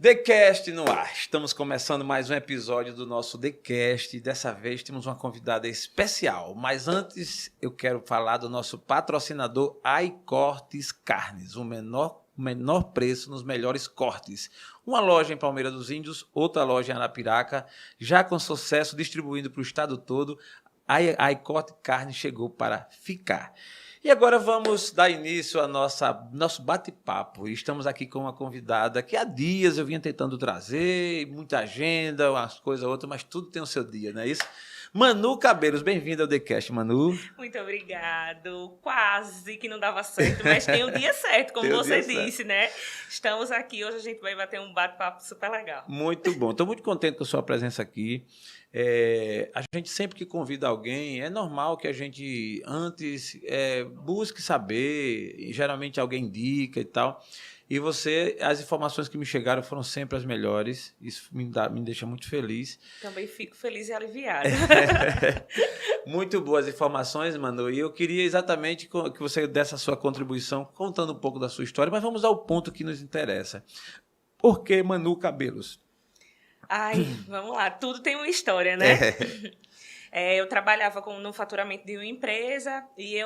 TheCast no ar. Estamos começando mais um episódio do nosso TheCast. Dessa vez temos uma convidada especial. Mas antes eu quero falar do nosso patrocinador iCortes Carnes, o menor preço nos melhores cortes. Uma loja em Palmeira dos Índios, outra loja em Arapiraca, já com sucesso distribuindo para o estado todo. A iCortes Carnes chegou para ficar. E agora vamos dar início ao nosso bate-papo. Estamos aqui com uma convidada que há dias eu vinha tentando trazer, muita agenda, umas coisas, outras, mas tudo tem o seu dia, não é isso? Manu Cabelos, bem-vinda ao TheCast, Manu. Muito obrigado. Quase que não dava certo, mas tem o dia certo, como você disse, né? Estamos aqui, hoje a gente vai bater um bate-papo super legal. Muito bom, estou muito contente com a sua presença aqui. A gente sempre que convida alguém, é normal que a gente antes busque saber, geralmente alguém indica e tal. E as informações que me chegaram foram sempre as melhores. Isso me deixa muito feliz. Também fico feliz e aliviada. Muito boas informações, Manu. E eu queria exatamente que você desse a sua contribuição, contando um pouco da sua história, mas vamos ao ponto que nos interessa. Por que Manu Cabelos? Ai, vamos lá. Tudo tem uma história, né? Eu trabalhava no faturamento de uma empresa e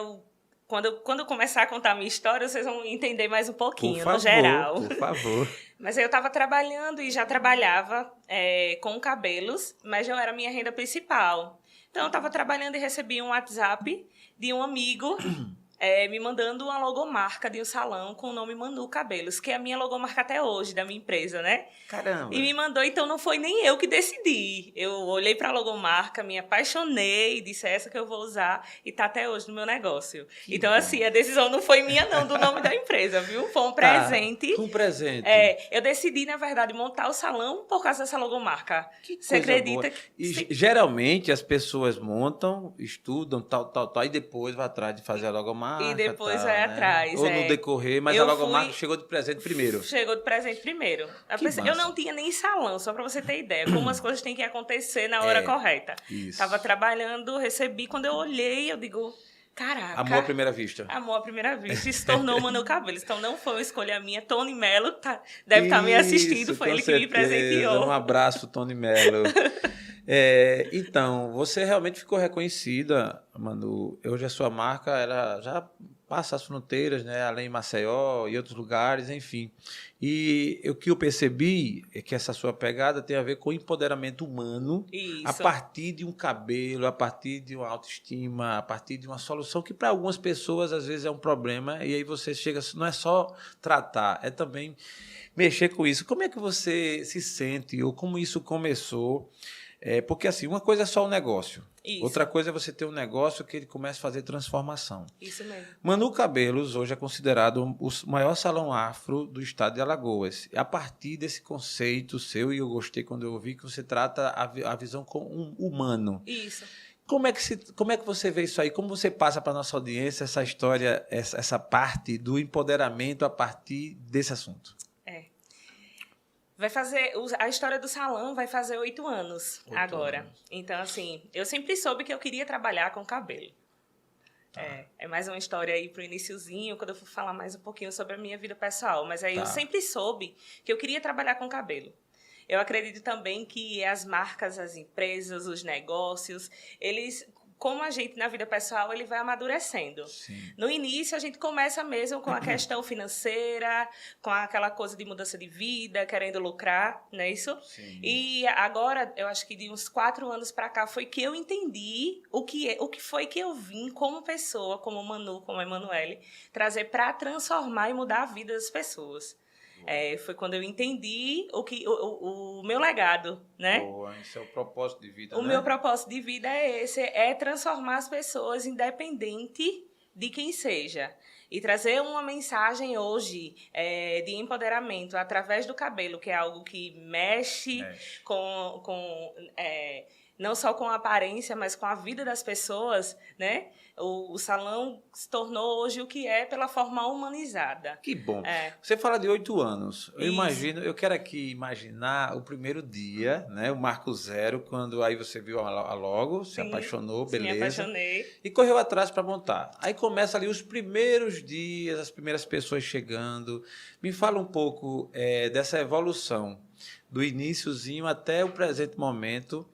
quando eu começar a contar a minha história, vocês vão entender mais um pouquinho, no geral. Por favor. Mas aí eu estava trabalhando e já trabalhava com cabelos, mas não era a minha renda principal. Então, eu estava trabalhando e recebi um WhatsApp de um amigo me mandando uma logomarca de um salão com o nome Manu Cabelos, que é a minha logomarca até hoje, da minha empresa, né? Caramba! E me mandou, então não foi nem eu que decidi. Eu olhei para a logomarca, me apaixonei, disse, é essa que eu vou usar, e tá até hoje no meu negócio. Então, assim, a decisão não foi minha, não, do nome da empresa, viu? Foi um presente. Um presente. Eu decidi, na verdade, montar o salão por causa dessa logomarca. Que Você acredita? Boa. E geralmente as pessoas montam, estudam, tal, e depois vai atrás de fazer a logomarca. E depois vai atrás. Ou no decorrer, mas a logomarca chegou de presente primeiro. Chegou de presente primeiro. Eu não tinha nem salão, só para você ter ideia, como as coisas têm que acontecer na hora correta. Estava trabalhando, recebi, quando eu olhei, eu digo, caraca. Amor à primeira vista. Amor à primeira vista. E se tornou o Manu Cabelos. Então não foi uma escolha minha. Tony Mello deve estar me assistindo, foi ele que me presenteou. Um abraço, Tony Mello. Então, você realmente ficou reconhecida, Manu. Hoje a sua marca já passa as fronteiras, né? Além de Maceió e outros lugares, enfim. E o que eu percebi é que essa sua pegada tem a ver com o empoderamento humano. Isso. A partir de um cabelo, a partir de uma autoestima, a partir de uma solução que para algumas pessoas às vezes é um problema, e aí você chega, não é só tratar, é também mexer com isso. Como é que você se sente ou como isso começou? Porque assim, uma coisa é só o negócio. Isso. Outra coisa é você ter um negócio que ele começa a fazer transformação. Isso mesmo. Manu Cabelos hoje é considerado o maior salão afro do estado de Alagoas. A partir desse conceito seu, e eu gostei quando eu ouvi que você trata a visão como um humano. Isso. Como é que você vê isso aí? Como você passa para a nossa audiência essa história, essa parte do empoderamento a partir desse assunto? A história do salão vai fazer 8 anos agora. Então, assim, eu sempre soube que eu queria trabalhar com cabelo. É mais uma história aí pro iniciozinho, quando eu for falar mais um pouquinho sobre a minha vida pessoal. Mas aí eu sempre soube que eu queria trabalhar com cabelo. Eu acredito também que as marcas, as empresas, os negócios, eles, como a gente na vida pessoal, ele vai amadurecendo. Sim. No início, a gente começa mesmo com a questão financeira, com aquela coisa de mudança de vida, querendo lucrar, não é isso? Sim. E agora, eu acho que de uns 4 anos para cá, foi que eu entendi o que foi que eu vim como pessoa, como Manu, como Emanuele, trazer para transformar e mudar a vida das pessoas. Foi quando eu entendi o meu legado, né? Boa, esse é o propósito de vida, O meu propósito de vida é esse, é transformar as pessoas independente de quem seja. E trazer uma mensagem hoje de empoderamento através do cabelo, que é algo que mexe. Não só com a aparência, mas com a vida das pessoas, né? O salão se tornou hoje o que é pela forma humanizada. Que bom. Você fala de 8 anos. Eu quero aqui imaginar o primeiro dia, né? O marco zero, quando aí você viu a logo, se apaixonou, beleza. Me apaixonei. E correu atrás para montar. Aí começa ali os primeiros dias, as primeiras pessoas chegando. Me fala um pouco dessa evolução. do iniciozinho até o presente momento,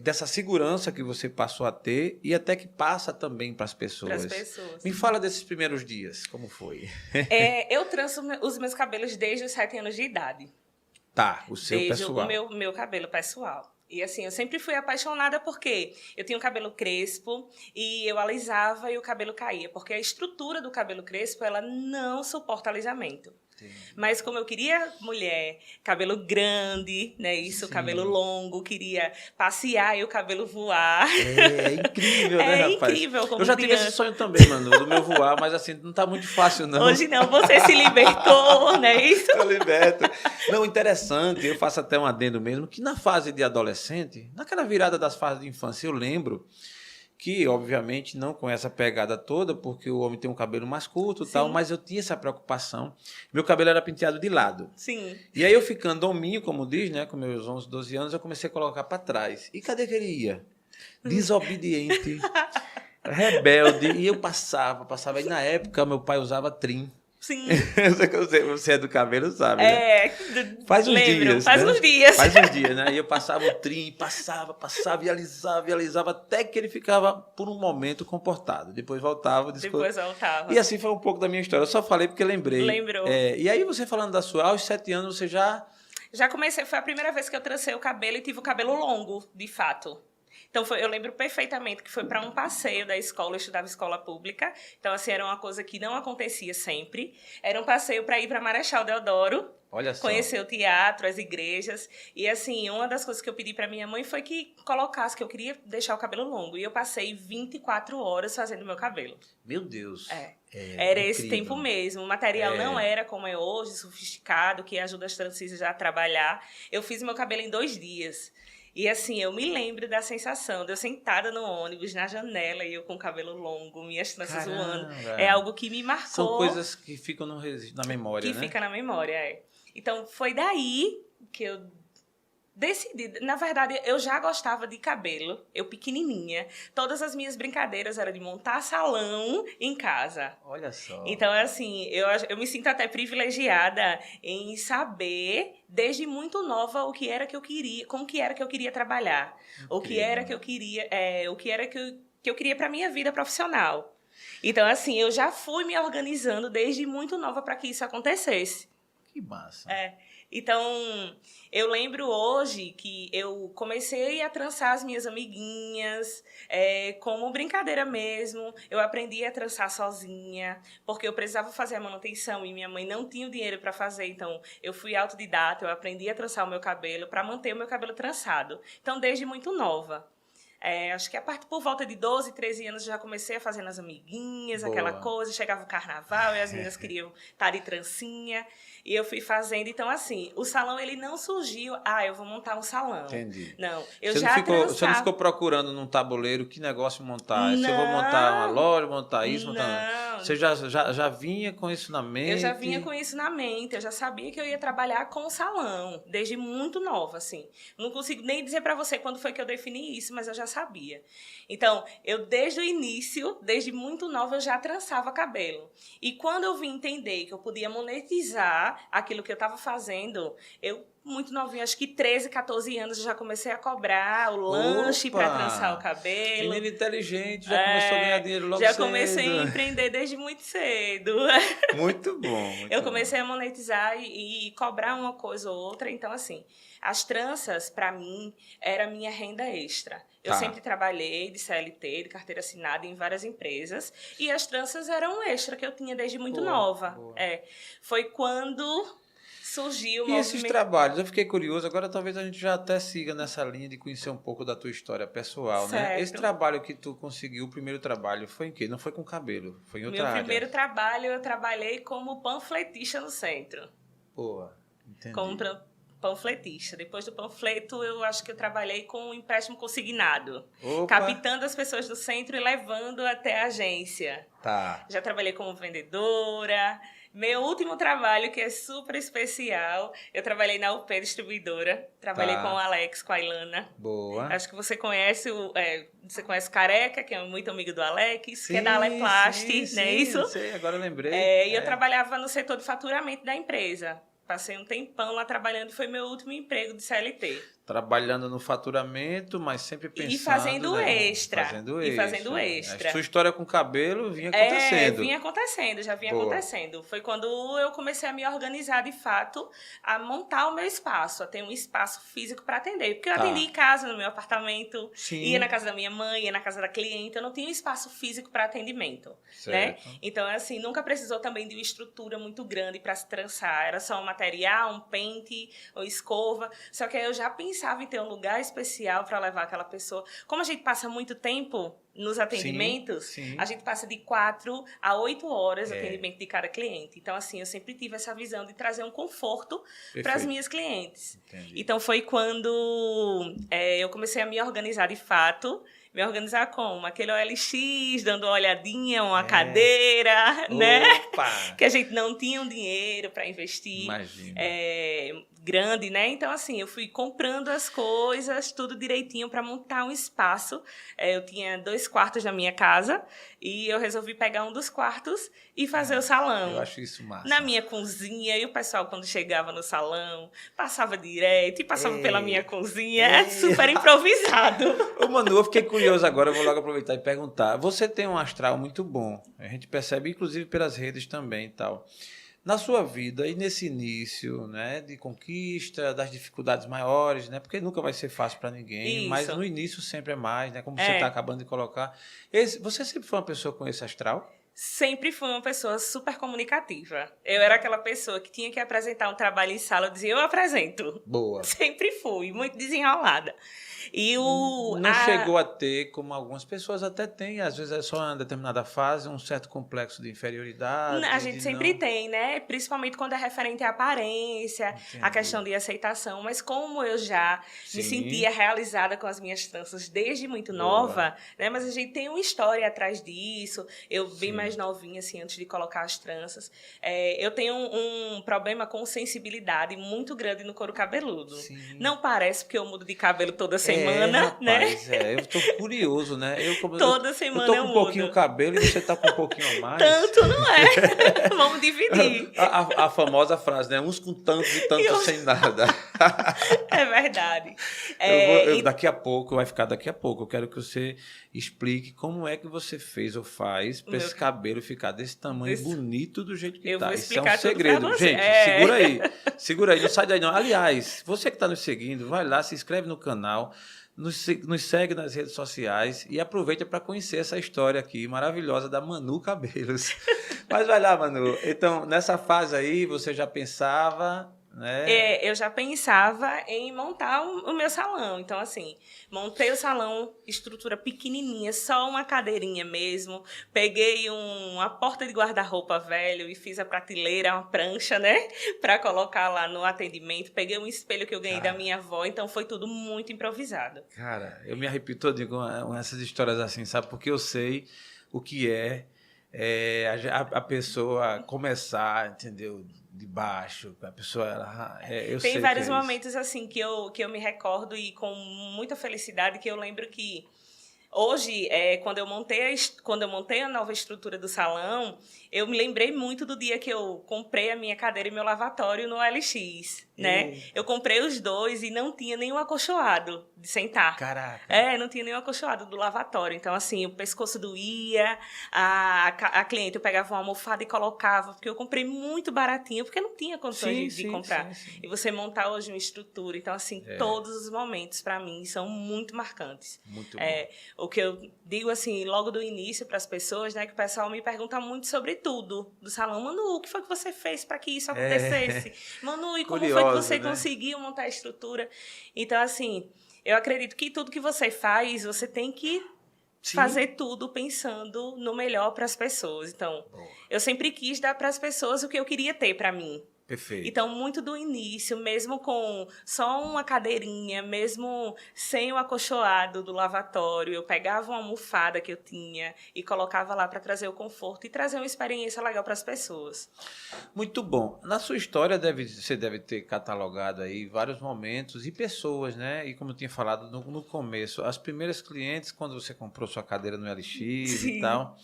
dessa segurança que você passou a ter e até que passa também para as pessoas. Me fala desses primeiros dias, como foi? Eu tranço os meus cabelos desde os 7 anos de idade. Tá, o seu desde pessoal. Desde o meu cabelo pessoal. E assim, eu sempre fui apaixonada porque eu tinha um cabelo crespo e eu alisava e o cabelo caía. Porque a estrutura do cabelo crespo, ela não suporta alisamento. Sim. Mas como eu queria mulher, cabelo grande, né? Isso, sim, cabelo longo, queria passear e o cabelo voar. É incrível, né, rapaz? É incrível como eu já tive esse sonho também, Manu, do meu voar, mas assim, não tá muito fácil, não. Hoje não, você se libertou, não é isso? Eu liberto. Não, interessante, eu faço até um adendo mesmo, que na fase de adolescente, naquela virada das fases de infância, eu lembro que, obviamente, não com essa pegada toda, porque o homem tem um cabelo mais curto e tal, mas eu tinha essa preocupação. Meu cabelo era penteado de lado. Sim. E aí eu ficando hominho, como diz, né, com meus 11, 12 anos, eu comecei a colocar para trás. E cadê que ele ia? Desobediente, rebelde. E eu passava. E na época, meu pai usava trim. Sim. Você é do cabelo, sabe? Né? Faz uns dias. Faz uns dias, né? E eu passava o trim, passava, e alisava, até que ele ficava, por um momento, comportado. Depois voltava. E assim foi um pouco da minha história. Eu só falei porque lembrei. Lembrou. E aí, você falando da sua, aos 7 anos, você já... Já comecei, foi a primeira vez que eu trancei o cabelo e tive o cabelo longo, de fato. Então, eu lembro perfeitamente que foi para um passeio da escola, eu estudava escola pública, então, assim, era uma coisa que não acontecia sempre. Era um passeio para ir para Marechal Deodoro, olha só, conhecer o teatro, as igrejas, e, assim, uma das coisas que eu pedi para minha mãe foi que colocasse, que eu queria deixar o cabelo longo, e eu passei 24 horas fazendo meu cabelo. Meu Deus! Era esse tempo mesmo. O material não era como é hoje, sofisticado, que ajuda as trancisas a trabalhar. Eu fiz meu cabelo em 2 dias. E assim, eu me lembro da sensação de eu sentada no ônibus, na janela, e eu com o cabelo longo, minhas tranças voando. É algo que me marcou. São coisas que ficam na memória, né? Que fica na memória, Então, foi daí que eu decidi. Na verdade, eu já gostava de cabelo, eu pequenininha. Todas as minhas brincadeiras eram de montar salão em casa. Olha só. Então, assim, eu me sinto até privilegiada em saber, desde muito nova, o que era que eu queria, como que era que eu queria trabalhar. O que era que eu queria, o que era que eu queria para minha vida profissional. Então, assim, eu já fui me organizando desde muito nova para que isso acontecesse. Que massa. Então, eu lembro hoje que eu comecei a trançar as minhas amiguinhas, como brincadeira mesmo. Eu aprendi a trançar sozinha, porque eu precisava fazer a manutenção e minha mãe não tinha o dinheiro para fazer. Então, eu fui autodidata, eu aprendi a trançar o meu cabelo para manter o meu cabelo trançado. Então, desde muito nova. Acho que por volta de 12, 13 anos já comecei a fazer nas amiguinhas, aquela coisa. Chegava o carnaval e as meninas queriam estar de trancinha. E eu fui fazendo. Então, assim, o salão, ele não surgiu... eu vou montar um salão. Entendi. Não, Você não ficou procurando num tabuleiro que negócio montar? Se eu vou montar uma loja, montar isso, montar... Você já vinha com isso na mente? Eu já vinha com isso na mente. Eu já sabia que eu ia trabalhar com o salão. Desde muito nova, assim. Não consigo nem dizer pra você quando foi que eu defini isso, mas eu já sabia. Então, eu desde o início, desde muito nova, eu já trançava cabelo. E quando eu vim entender que eu podia monetizar aquilo que eu estava fazendo, eu, muito novinha, acho que 13, 14 anos, eu já comecei a cobrar o lanche para trançar o cabelo. Menina inteligente, já começou a ganhar dinheiro logo cedo. Já comecei a empreender desde muito cedo. Muito bom. Eu comecei a monetizar e cobrar uma coisa ou outra. Então, assim, as tranças, para mim, era a minha renda extra. Eu sempre trabalhei de CLT, de carteira assinada em várias empresas. E as tranças eram um extra que eu tinha desde muito nova. Foi quando surgiu o movimento. E esses trabalhos, eu fiquei curioso, agora talvez a gente já até siga nessa linha de conhecer um pouco da tua história pessoal, né? Esse trabalho que tu conseguiu, o primeiro trabalho, foi em quê? Não foi com cabelo, foi em outra área. Meu primeiro trabalho, eu trabalhei como panfletista no centro. Entendi. Como panfletista. Depois do panfleto, eu acho que eu trabalhei com um empréstimo consignado. Captando as pessoas do centro e levando até a agência. Já trabalhei como vendedora. Meu último trabalho, que é super especial, eu trabalhei na UP Distribuidora. Trabalhei com o Alex, com a Ilana. Acho que você conhece você conhece o Careca, que é muito amigo do Alex, que é da Aleplast, não é isso? Sei, agora eu lembrei. E eu trabalhava no setor de faturamento da empresa. Passei um tempão lá trabalhando, foi meu último emprego de CLT. Trabalhando no faturamento, mas sempre pensando... E fazendo extra. Fazendo E extra. fazendo extra. A sua história com cabelo vinha acontecendo. Já vinha Boa. acontecendo. Foi quando eu comecei a me organizar de fato, a montar o meu espaço, a ter um espaço físico para atender. Porque eu atendi em casa, no meu apartamento, Sim. ia na casa da minha mãe, ia na casa da cliente, eu não tinha um espaço físico para atendimento. Né? Então, assim, nunca precisou também de uma estrutura muito grande para se trançar. Era só um material, um pente, ou escova. Só que aí eu já pensava em ter um lugar especial para levar aquela pessoa. Como a gente passa muito tempo nos atendimentos, sim. a gente passa de 4 a 8 horas de atendimento de cada cliente. Então, assim, eu sempre tive essa visão de trazer um conforto para as minhas clientes. Entendi. Então, foi quando eu comecei a me organizar de fato. Me organizar como? Aquele OLX, dando uma olhadinha, uma cadeira, né? Que a gente não tinha um dinheiro para investir. Imagina. Grande, né? Então, assim, eu fui comprando as coisas, tudo direitinho para montar um espaço. Eu tinha 2 quartos na minha casa e eu resolvi pegar um dos quartos e fazer o salão. Eu acho isso massa. Na minha cozinha, e o pessoal, quando chegava no salão, passava direto e passava pela minha cozinha. É super improvisado. Ô, Manu, eu fiquei curioso agora, eu vou logo aproveitar e perguntar. Você tem um astral muito bom, a gente percebe, inclusive, pelas redes também e tal. Na sua vida e nesse início, né, de conquista, das dificuldades maiores, né, porque nunca vai ser fácil para ninguém, mas no início sempre é mais, né, como você está acabando de colocar. Você sempre foi uma pessoa com esse astral? Sempre fui uma pessoa super comunicativa. Eu era aquela pessoa que tinha que apresentar um trabalho em sala, eu dizia, eu apresento. Boa. Sempre fui, muito desenrolada. E não chegou a ter, como algumas pessoas até têm, às vezes é só em determinada fase, um certo complexo de inferioridade. A gente sempre tem, né? Principalmente quando é referente à aparência, a questão de aceitação. Mas como eu já me sentia realizada com as minhas tranças desde muito nova, né? Mas a gente tem uma história atrás disso. Eu bem mais novinha, assim, antes de colocar as tranças. Eu tenho um problema com sensibilidade muito grande no couro cabeludo. Sim. Não parece, porque eu mudo de cabelo toda semana, rapaz, né? Eu tô curioso, né? Toda semana eu tô com um pouquinho o cabelo e você tá com um pouquinho a mais. Tanto não é. Vamos dividir. A famosa frase, né? Uns com tanto e tanto sem nada. É verdade. Daqui a pouco, vai ficar daqui a pouco. Eu quero que você explique como é que você fez ou faz para esse cabelo ficar desse tamanho bonito do jeito que tá. Isso é um segredo. Gente, segura aí, não sai daí não. Aliás, você que está nos seguindo, vai lá, se inscreve no canal, nos segue nas redes sociais e aproveita para conhecer essa história aqui maravilhosa da Manu Cabelos. Mas vai lá, Manu. Então, nessa fase aí, você já pensava... né? Eu já pensava em montar o meu salão. Então, assim, montei o salão, estrutura pequenininha, só uma cadeirinha mesmo. Peguei uma porta de guarda-roupa velho e fiz a prateleira, uma prancha, né? Para colocar lá no atendimento. Peguei um espelho que eu ganhei da minha avó. Então, foi tudo muito improvisado. Cara, eu me arrepio todo com essas histórias assim, sabe? Porque eu sei o que a pessoa começar, entendeu? De baixo, a pessoa... Tem vários momentos assim que eu me recordo e com muita felicidade, que eu lembro que hoje, quando eu montei a nova estrutura do salão, eu me lembrei muito do dia que eu comprei a minha cadeira e meu lavatório no OLX, né? Eu comprei os dois e não tinha nenhum acolchoado de sentar. Caraca! Não tinha nenhum acolchoado do lavatório. Então, assim, o pescoço doía, a cliente eu pegava uma almofada e colocava, porque eu comprei muito baratinho, porque não tinha condições de comprar. Sim. E você montar hoje uma estrutura. Então, assim, todos os momentos, para mim, são muito marcantes. Muito bom. O que eu digo, assim, logo do início para as pessoas, né, que o pessoal me pergunta muito sobre tudo do salão. Manu, o que foi que você fez para que isso acontecesse? Manu, e como foi que você conseguiu montar a estrutura? Então, assim, eu acredito que tudo que você faz, você tem que fazer tudo pensando no melhor para as pessoas. Então, eu sempre quis dar para as pessoas o que eu queria ter para mim. Perfeito. Então, muito do início, mesmo com só uma cadeirinha, mesmo sem o acolchoado do lavatório, eu pegava uma almofada que eu tinha e colocava lá para trazer o conforto e trazer uma experiência legal para as pessoas. Muito bom. Na sua história, você deve ter catalogado aí vários momentos e pessoas, né? E como eu tinha falado no começo, as primeiras clientes, quando você comprou sua cadeira no LX e tal,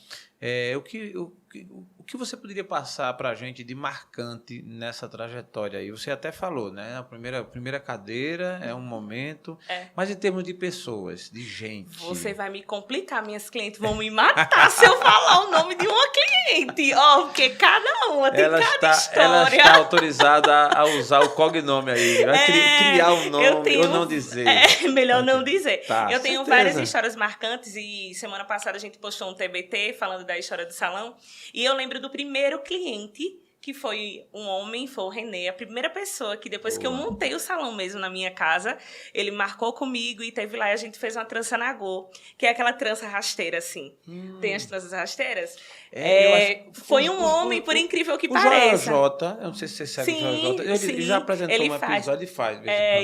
O que você poderia passar para a gente de marcante nessa trajetória aí? Você até falou, né? A primeira cadeira é um momento, mas em termos de pessoas, de gente... Você vai me complicar, minhas clientes vão me matar se eu falar o nome de uma cliente. Porque cada uma tem cada história. Ela está autorizada a usar o cognome aí. Vai criar um nome ou não dizer. Melhor não dizer. Tá, eu tenho várias histórias marcantes e semana passada a gente postou um TBT falando da história do salão. E eu lembro do primeiro cliente, que foi um homem, foi o Renê, a primeira pessoa que depois que eu montei o salão mesmo na minha casa, ele marcou comigo e teve lá e a gente fez uma trança nagô, que é aquela trança rasteira, assim. Tem as tranças rasteiras? Foi um homem, por incrível que pareça. O Joel J, eu não sei se você segue o Joel J, ele já apresentou um episódio e faz.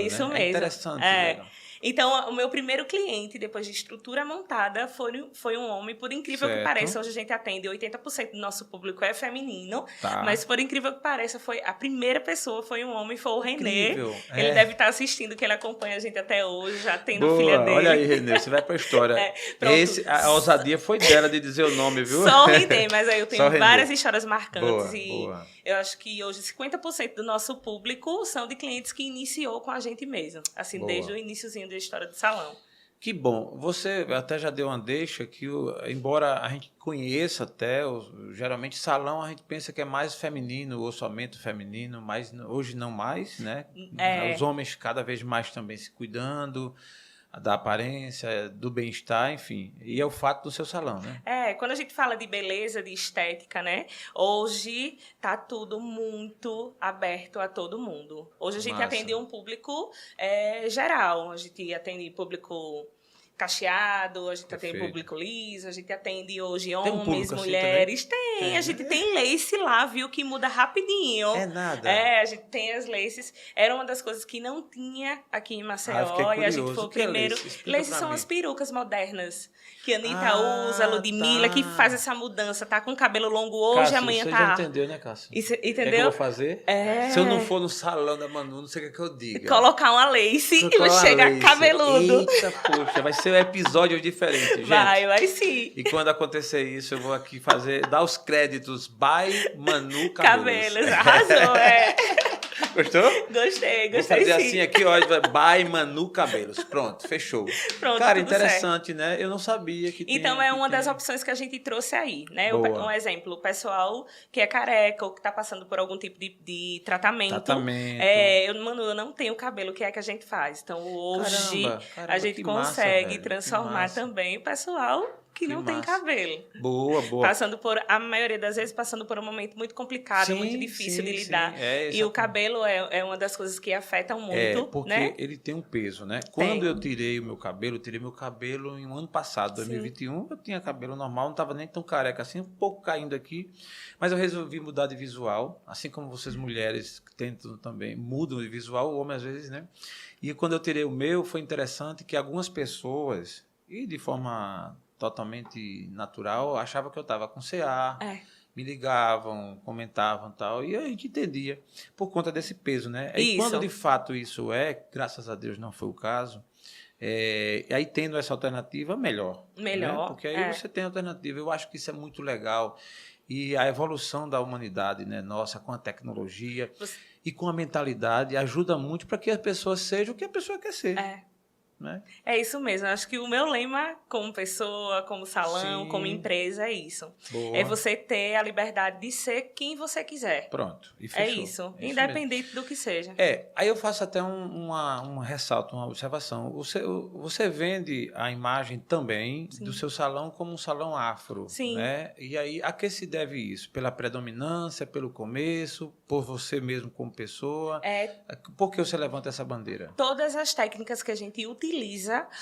Isso mesmo. É interessante, velho. Então, o meu primeiro cliente, depois de estrutura montada, foi um homem. Por incrível que pareça, hoje a gente atende 80% do nosso público é feminino. Tá. Mas, por incrível que pareça, a primeira pessoa foi um homem, foi o Renê. Incrível. Ele deve estar assistindo, que ele acompanha a gente até hoje, já tendo filha dele. Olha aí, Renê, você vai pra história. A ousadia foi dela de dizer o nome, viu? Só o Renê, mas aí eu tenho várias histórias marcantes. Boa. Eu acho que hoje 50% do nosso público são de clientes que iniciou com a gente mesmo. Assim, desde o iniciozinho da história do salão. Que bom. Você até já deu uma deixa que, embora a gente conheça até, geralmente salão a gente pensa que é mais feminino, o orçamento feminino, mas hoje não mais, né? Os homens cada vez mais também se cuidando da aparência, do bem-estar, enfim. E é o fato do seu salão, né? Quando a gente fala de beleza, de estética, né? Hoje tá tudo muito aberto a todo mundo. Hoje a gente atende um público geral. A gente atende público cacheado, a gente atende público liso, a gente atende hoje homens, mulheres. Tem, a gente tem lace lá, viu, que muda rapidinho. É nada. A gente tem as laces. Era uma das coisas que não tinha aqui em Maceió. E a gente foi o primeiro. Laces são as perucas modernas que a Anitta usa, a Ludmilla, que faz essa mudança. Tá com cabelo longo hoje, amanhã você tá... Você já entendeu, né, Cássio? Entendeu? É que eu vou fazer? Se eu não for no salão da Manu, não sei o que eu diga. Colocar uma lace e chegar cabeludo. Eita, poxa, vai ser um episódio diferente, gente. Vai sim. E quando acontecer isso, eu vou aqui dar os créditos by Manu Cabelos. Arrasou, Gostou? Gostei vou fazer assim aqui, ó, by Manu Cabelos. Pronto, fechou. Pronto, cara, interessante, certo. Né? Eu não sabia que Então, uma das opções que a gente trouxe aí, né? Um exemplo, o pessoal que é careca ou que está passando por algum tipo de tratamento. Eu não tenho cabelo, o que é que a gente faz? Então, hoje, a gente consegue transformar também o pessoal que não tem cabelo. Boa. A maioria das vezes, passando por um momento muito complicado, muito difícil de lidar. E o cabelo é uma das coisas que afetam muito, porque ele tem um peso, né? Quando eu tirei meu cabelo em um ano passado, 2021, eu tinha cabelo normal, não estava nem tão careca assim, um pouco caindo aqui, mas eu resolvi mudar de visual, assim como vocês mulheres que tentam também, mudam de visual, o homem às vezes, né? E quando eu tirei o meu, foi interessante que algumas pessoas, e de forma totalmente natural, achava que eu estava com CA, me ligavam, comentavam e tal, e a gente entendia, por conta desse peso, né? E quando de fato isso graças a Deus não foi o caso, aí tendo essa alternativa, melhor. Né? Porque aí você tem alternativa, eu acho que isso é muito legal, e a evolução da humanidade, né, nossa, com a tecnologia e com a mentalidade, ajuda muito para que a pessoa seja o que a pessoa quer ser. Né? É isso mesmo. Eu acho que o meu lema como pessoa, como salão, como empresa é isso. Boa. É você ter a liberdade de ser quem você quiser. Pronto. E fechou. É isso. Independente do que seja. Aí eu faço até um ressalto, uma observação. Você vende a imagem também do seu salão como um salão afro. Sim. Né? E aí, a que se deve isso? Pela predominância, pelo começo, por você mesmo como pessoa? Por que você levanta essa bandeira? Todas as técnicas que a gente utiliza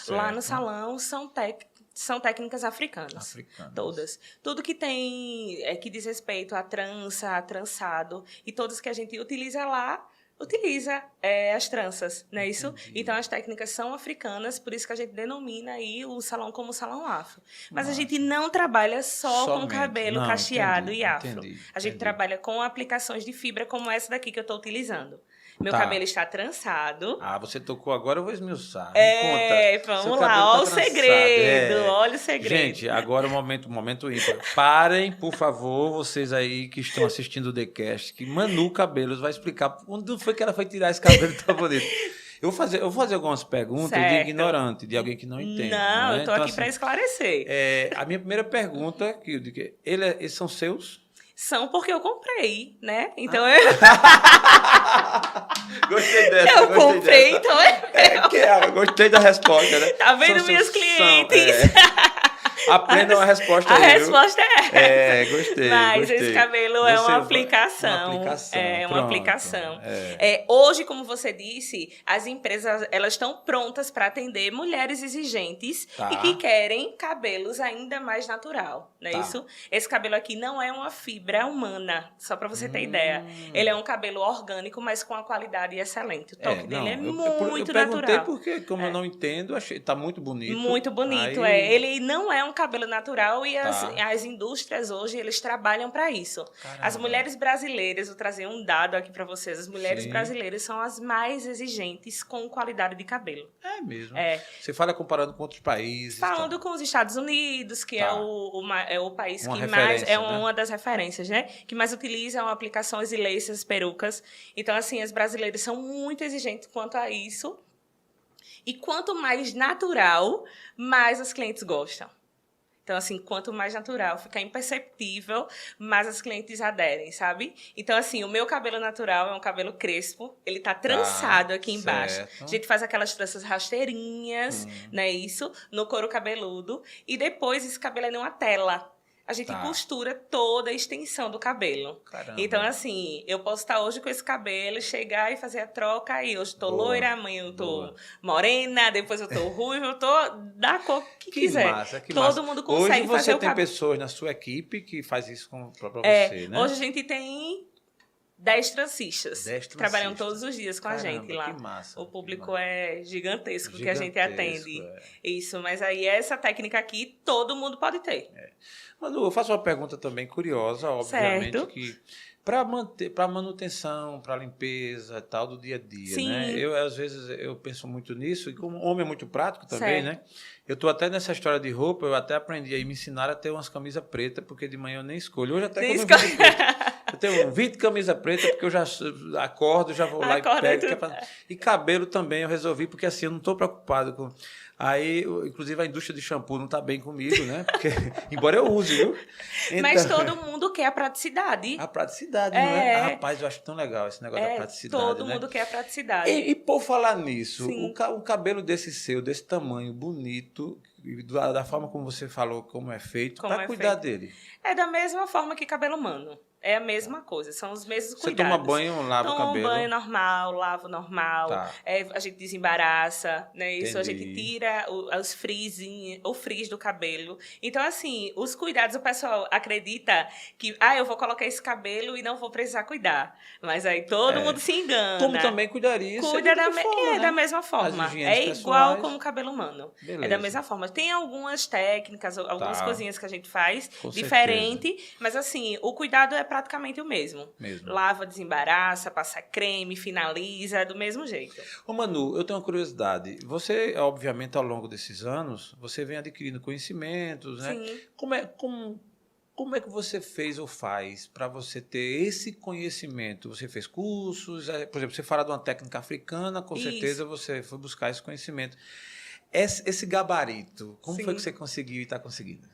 lá no salão são técnicas africanas. Todas. Tudo que tem, que diz respeito à trança, a trançado, e todas que a gente utiliza lá, utiliza as tranças, não é isso? Então, as técnicas são africanas, por isso que a gente denomina aí o salão como salão afro. Mas a gente não trabalha só com cabelo cacheado e afro. A gente trabalha com aplicações de fibra como essa daqui que eu estou utilizando. Meu cabelo está trançado. Ah, você tocou agora, eu vou esmiuçar. Me conta. Vamos lá, olha o segredo, olha o segredo. Gente, agora o momento ímpar. Parem, por favor, vocês aí que estão assistindo o TheCast, que Manu Cabelos vai explicar onde foi que ela foi tirar esse cabelo tão bonito. Eu vou fazer algumas perguntas de ignorante, de alguém que não entende. Não, né? eu estou aqui para esclarecer. A minha primeira pergunta, eles são seus? São porque eu comprei, né? Então Gostei dessa. Eu comprei, então gostei da resposta, né? Tá vendo, minhas clientes? Aprendam a resposta aí. A resposta é essa. Gostei. Mas esse cabelo é uma aplicação. É uma aplicação. Hoje, como você disse, as empresas elas estão prontas para atender mulheres exigentes e que querem cabelos ainda mais natural, não é isso? Esse cabelo aqui não é uma fibra humana, só para você ter ideia. Ele é um cabelo orgânico, mas com a qualidade excelente. O toque dele é muito natural. Eu perguntei porque, como eu não entendo, achei tá muito bonito. Muito bonito, Ele não é um cabelo natural e as indústrias hoje, eles trabalham para isso. Caramba. As mulheres brasileiras, vou trazer um dado aqui para vocês, as mulheres brasileiras são as mais exigentes com qualidade de cabelo. É mesmo? Você fala comparando com outros países? Falando com os Estados Unidos, que é o país que mais... uma das referências, né? Que mais utilizam aplicações e laces, perucas. Então, assim, as brasileiras são muito exigentes quanto a isso. E quanto mais natural, mais os clientes gostam. Então, assim, quanto mais natural, fica imperceptível, mais as clientes aderem, sabe? Então, assim, o meu cabelo natural é um cabelo crespo, ele tá trançado aqui embaixo. A gente faz aquelas tranças rasteirinhas, né, isso, no couro cabeludo. E depois esse cabelo é numa tela. A gente costura toda a extensão do cabelo. Caramba. Então, assim, eu posso estar hoje com esse cabelo, chegar e fazer a troca aí. Hoje eu tô loira, amanhã eu tô morena, depois eu tô ruiva, eu tô da cor que quiser. Massa, que Todo mundo consegue fazer o cabelo. Hoje você tem pessoas na sua equipe que faz isso pra você, né? Hoje a gente tem 10 trancistas. Trabalham todos os dias com a gente lá. Que massa. O público é gigantesco que a gente atende. Isso, mas aí essa técnica aqui todo mundo pode ter. Manu, eu faço uma pergunta também curiosa, obviamente, que para manutenção, para limpeza e tal do dia a dia, né? Às vezes eu penso muito nisso, e como homem é muito prático também, né? Eu tô até nessa história de roupa, eu até aprendi aí, me ensinaram a ter umas camisas pretas, porque de manhã eu nem escolho. Hoje até como eu tenho 20 camisas pretas, porque eu já acordo, já vou lá e pego. E cabelo também eu resolvi, porque assim, eu não estou preocupado com... Aí, inclusive, a indústria de shampoo não está bem comigo, né? Porque, embora eu use, viu? Então, mas todo mundo quer a praticidade. A praticidade, não é? Rapaz, eu acho tão legal esse negócio da praticidade, todo mundo quer a praticidade. E por falar nisso, um cabelo desse seu, desse tamanho, bonito, da forma como você falou, como é feito, para cuidar dele. É da mesma forma que cabelo humano. É a mesma coisa, são os mesmos cuidados. Você toma banho, lava o cabelo? Toma banho normal, lavo normal. A gente desembaraça, né? Isso, a gente tira o frizz do cabelo. Então, assim, os cuidados, o pessoal acredita que, eu vou colocar esse cabelo e não vou precisar cuidar. Mas aí todo mundo se engana. Como também cuidaria? Cuida da mesma forma. É igual como o cabelo humano. Beleza. É da mesma forma. Tem algumas técnicas, algumas coisinhas que a gente faz diferente, mas assim, o cuidado é praticamente o mesmo. Lava, desembaraça, passa creme, finaliza, do mesmo jeito. Ô Manu, eu tenho uma curiosidade. Você, obviamente, ao longo desses anos, você vem adquirindo conhecimentos, né? Sim. Como é que você fez ou faz para você ter esse conhecimento? Você fez cursos? Por exemplo, você fala de uma técnica africana, com certeza você foi buscar esse conhecimento. Esse gabarito, como foi que você conseguiu e está conseguindo?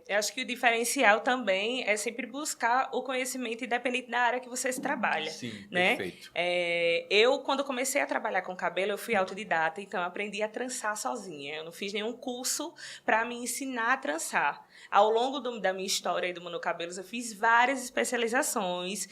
Eu acho que o diferencial também é sempre buscar o conhecimento independente da área que você se trabalha. Sim, né? Perfeito. Eu, quando comecei a trabalhar com cabelo, eu fui autodidata, então eu aprendi a trançar sozinha. Eu não fiz nenhum curso para me ensinar a trançar. Ao longo da minha história aí do Manu Cabelos, eu fiz várias especializações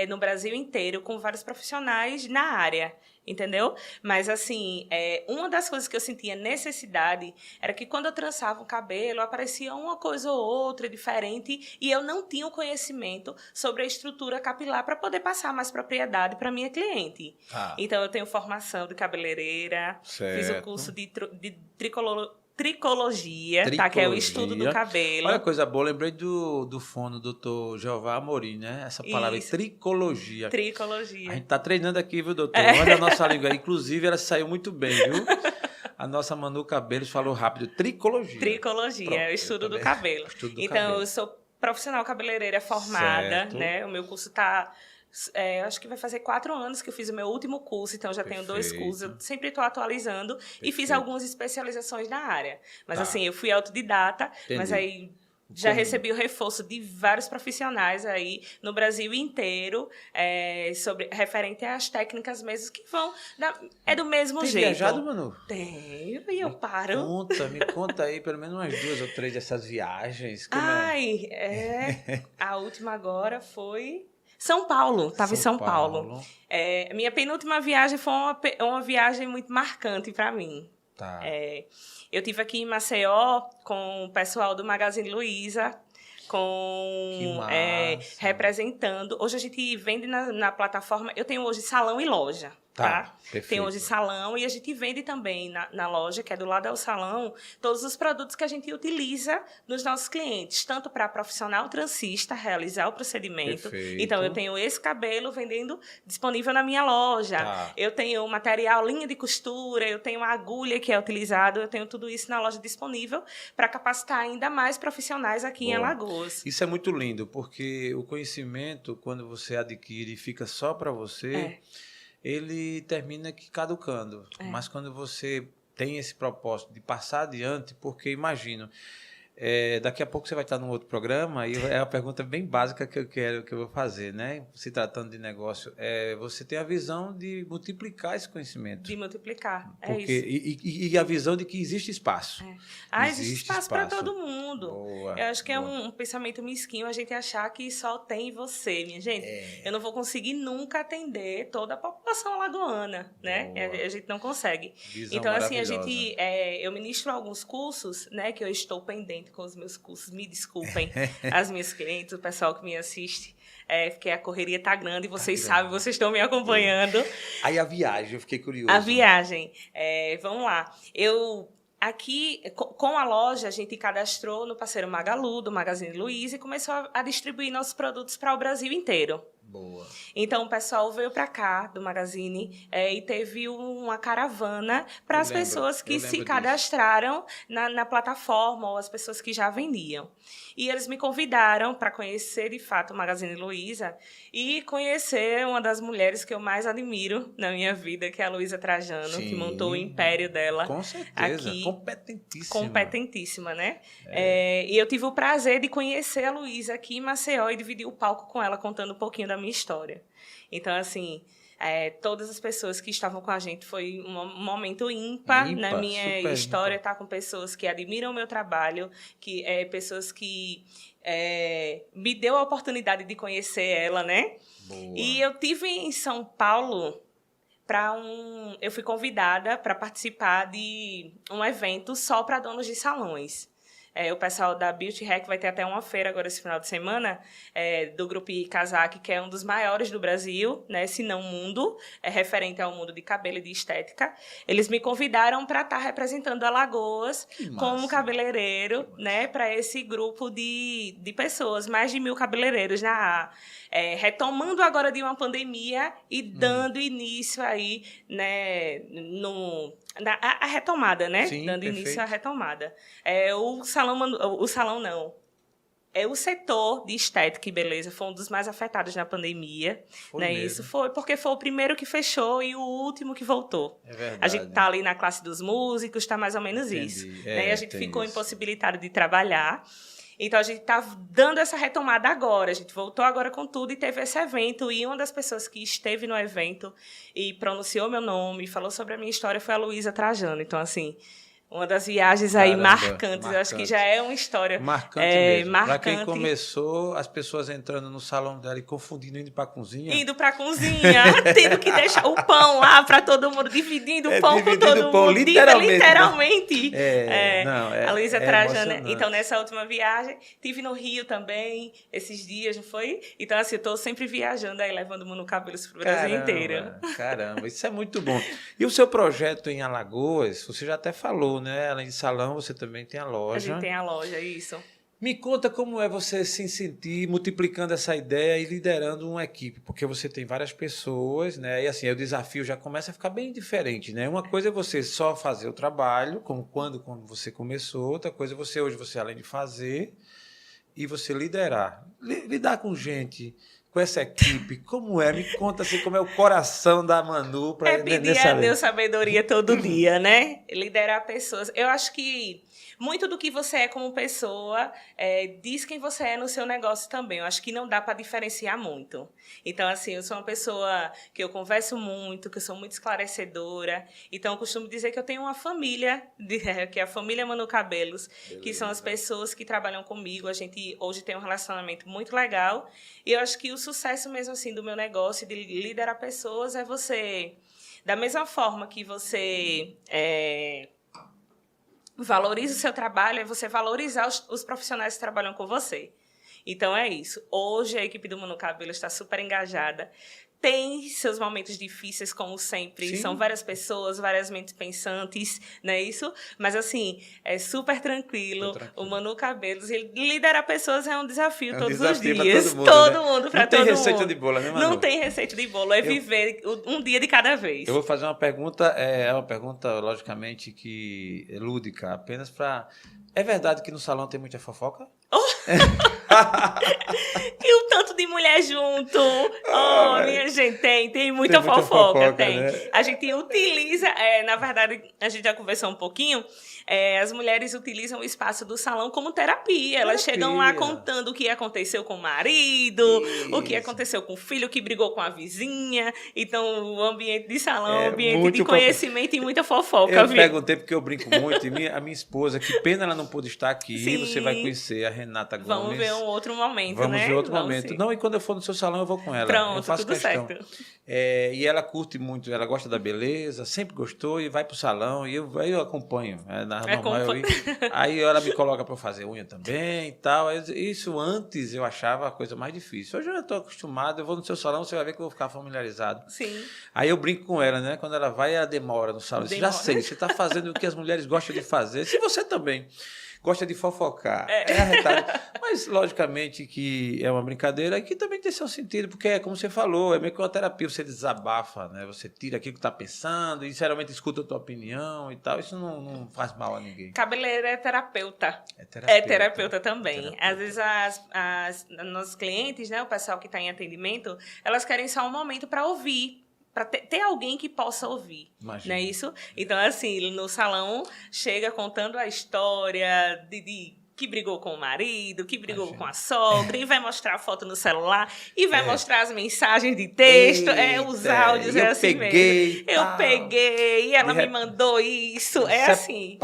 no Brasil inteiro, com vários profissionais na área. Entendeu? Mas, assim, uma das coisas que eu sentia necessidade era que quando eu trançava o cabelo, aparecia uma coisa ou outra diferente e eu não tinha o conhecimento sobre a estrutura capilar para poder passar mais propriedade para minha cliente. Então, eu tenho formação de cabeleireira, fiz o curso de tricologia, tá? Que é o estudo do cabelo. Olha que coisa boa, lembrei do fono do Dr. Jeová Amorim, né? Essa palavra, tricologia. Tricologia. A gente tá treinando aqui, viu, doutor? Olha a nossa língua. Inclusive, ela saiu muito bem, viu? A nossa Manu Cabelos falou rápido, tricologia. Tricologia, Pronto, é o estudo do cabelo. Então, eu sou profissional cabeleireira formada, certo, né? O meu curso tá... acho que vai fazer 4 anos que eu fiz o meu último curso, então já tenho 2 cursos. Eu sempre estou atualizando e fiz algumas especializações na área. Mas assim, eu fui autodidata, mas aí já recebi o reforço de vários profissionais aí no Brasil inteiro, referente às técnicas mesmo que vão... É do mesmo jeito. Tem viajado, Manu? Tenho, e eu paro. Me conta aí pelo menos umas 2 ou 3 dessas viagens. A última agora foi... São Paulo, estava em São Paulo. Minha penúltima viagem foi uma viagem muito marcante para mim. Tá. Eu estive aqui em Maceió com o pessoal do Magazine Luiza, representando. Hoje a gente vende na plataforma. Eu tenho hoje salão e loja. Tá? Tem hoje salão e a gente vende também na loja, que é do lado do salão, todos os produtos que a gente utiliza nos nossos clientes, tanto para profissional transista realizar o procedimento. Perfeito. Então, eu tenho esse cabelo vendendo disponível na minha loja. Eu tenho material, linha de costura, eu tenho a agulha que é utilizado, eu tenho tudo isso na loja disponível para capacitar ainda mais profissionais aqui em Alagoas. Isso é muito lindo, porque o conhecimento, quando você adquire e fica só para você... ele termina que caducando. Mas quando você tem esse propósito de passar adiante, porque imagino, daqui a pouco você vai estar num outro programa e é uma pergunta bem básica que eu vou fazer, né? Se tratando de negócio, você tem a visão de multiplicar esse conhecimento. De multiplicar, porque, isso. E a visão de que existe espaço. Existe espaço para todo mundo. Eu acho que é um pensamento mesquinho a gente achar que só tem você, minha gente. Eu não vou conseguir nunca atender toda a população alagoana, né? A gente não consegue. Visão então, assim, eu ministro alguns cursos, né, que eu estou pendente com os meus cursos, me desculpem, as minhas clientes, o pessoal que me assiste, porque a correria tá grande, vocês sabem, vocês estão me acompanhando. Aí a viagem, eu fiquei curioso. A viagem, vamos lá. Aqui, com a loja, a gente cadastrou no parceiro Magalu, do Magazine Luiza, e começou a distribuir nossos produtos para o Brasil inteiro. Boa. Então, o pessoal veio para cá, do Magazine, e teve uma caravana para as pessoas que se cadastraram na plataforma, ou as pessoas que já vendiam. E eles me convidaram para conhecer, de fato, o Magazine Luiza e conhecer uma das mulheres que eu mais admiro na minha vida, que é a Luiza Trajano, que montou o império dela. Com certeza, aqui. Competentíssima. Competentíssima, né? E eu tive o prazer de conhecer a Luiza aqui em Maceió e dividir o palco com ela, contando um pouquinho da minha história. Então, assim... todas as pessoas que estavam com a gente foi um momento ímpar na minha história, estar com pessoas que admiram o meu trabalho, pessoas que me deu a oportunidade de conhecer ela, né? Boa. E eu tive em São Paulo eu fui convidada para participar de um evento só para donos de salões. O pessoal da Beauty Hack vai ter até uma feira agora esse final de semana, do Grupo Kazaki, que é um dos maiores do Brasil, né, se não mundo, referente ao mundo de cabelo e de estética. Eles me convidaram para estar representando Alagoas como cabeleireiro, né, para esse grupo de pessoas, mais de 1.000 cabeleireiros retomando agora de uma pandemia e dando início aí, né, a retomada, né? Sim, dando perfeito. Início à retomada. O salão não. O setor de estética e beleza foi um dos mais afetados na pandemia. Foi né? mesmo. Isso foi porque foi o primeiro que fechou e o último que voltou. É verdade. A gente está ali na classe dos músicos, está mais ou menos isso. Né? E a gente ficou impossibilitado de trabalhar. Então, a gente está dando essa retomada agora. A gente voltou agora com tudo e teve esse evento. E uma das pessoas que esteve no evento e pronunciou meu nome, falou sobre a minha história, foi a Luiza Trajano. Então, assim, uma das viagens aí marcantes. Eu acho que já é uma história marcante mesmo. Marcante. Para quem começou, as pessoas entrando no salão dela e confundindo, indo para a cozinha. Indo para a cozinha, tendo que deixar o pão lá para todo mundo, dividindo o pão com todo pão, mundo. literalmente. A Luiza Trajano. Então, nessa última viagem, estive no Rio também, esses dias, não foi? Então, assim, eu estou sempre viajando aí, levando o Manu Cabelos para o Brasil inteiro. Caramba, isso é muito bom. E o seu projeto em Alagoas, você já até falou, falou, né? Além de salão, você também tem a loja. A gente tem a loja, isso. Me conta como é você se sentir multiplicando essa ideia e liderando uma equipe, porque você tem várias pessoas, né? E assim, o desafio já começa a ficar bem diferente, né? Uma coisa é você só fazer o trabalho, como quando você começou, outra coisa é você além de fazer e você liderar. Lidar com gente, com essa equipe, como é? Me conta assim, como é o coração da Manu para pedir a Deus sabedoria todo dia, né? Liderar pessoas. Eu acho que muito do que você é como pessoa diz quem você é no seu negócio também. Eu acho que não dá para diferenciar muito. Então, assim, eu sou uma pessoa que eu converso muito, que eu sou muito esclarecedora. Então, eu costumo dizer que eu tenho uma família, que é a família Manu Cabelos, beleza, que são as pessoas que trabalham comigo. A gente hoje tem um relacionamento muito legal. E eu acho que o sucesso mesmo assim do meu negócio, de liderar pessoas, é você, da mesma forma que você valoriza o seu trabalho, é você valorizar os profissionais que trabalham com você. Então, é isso. Hoje, a equipe do Manu Cabelo está super engajada. Tem seus momentos difíceis, como sempre. Sim. São várias pessoas, várias mentes pensantes, não é isso? Mas, assim, é super tranquilo. O Manu Cabelos, liderar pessoas é um desafio todos os dias. Todo mundo, para todo mundo. Não tem receita de bolo, né, Manu? Não tem receita de bolo. É viver um dia de cada vez. Eu vou fazer uma pergunta, uma pergunta, logicamente, que é lúdica, apenas para... É verdade que no salão tem muita fofoca? E o tanto de mulher junto. Minha gente, tem muita fofoca, tem. Né? A gente utiliza, na verdade, a gente já conversou um pouquinho, as mulheres utilizam o espaço do salão como terapia. Elas chegam lá contando o que aconteceu com o marido, o que aconteceu com o filho, que brigou com a vizinha. Então, o ambiente de salão é um ambiente de conhecimento e muita fofoca. Eu perguntei porque eu brinco muito, e a minha esposa, que pena ela não pôde estar aqui, sim, você vai conhecer a Renata Gomes. Vamos ver um outro momento, Vamos ver outro momento. Sim. Não, e quando eu for no seu salão, eu vou com ela. Pronto, eu faço tudo questão. Certo. E ela curte muito, ela gosta da beleza, sempre gostou, e vai pro salão, e eu acompanho. Aí ela me coloca para fazer unha também e tal. Isso antes eu achava a coisa mais difícil. Hoje eu já estou acostumado, eu vou no seu salão, você vai ver que eu vou ficar familiarizado. Sim. Aí eu brinco com ela, né? Quando ela vai, ela demora no salão. Já sei, você está fazendo o que as mulheres gostam de fazer. Se você também gosta de fofocar, é arretado. Mas, logicamente, que é uma brincadeira e que também tem seu sentido, porque é como você falou, é meio que uma terapia, você desabafa, né? Você tira aquilo que está pensando e, sinceramente, escuta a tua opinião e tal. Isso não faz mal a ninguém. Cabeleireiro é terapeuta. É terapeuta também. Às vezes, as nossos clientes, né, o pessoal que está em atendimento, elas querem só um momento para ouvir, para ter alguém que possa ouvir. Imagina. Não é isso? Então, assim, no salão, chega contando a história de que brigou com o marido, que brigou com a sogra, e vai mostrar a foto no celular, e vai mostrar as mensagens de texto, os áudios, é assim mesmo. Eu peguei, e ela me mandou isso, assim.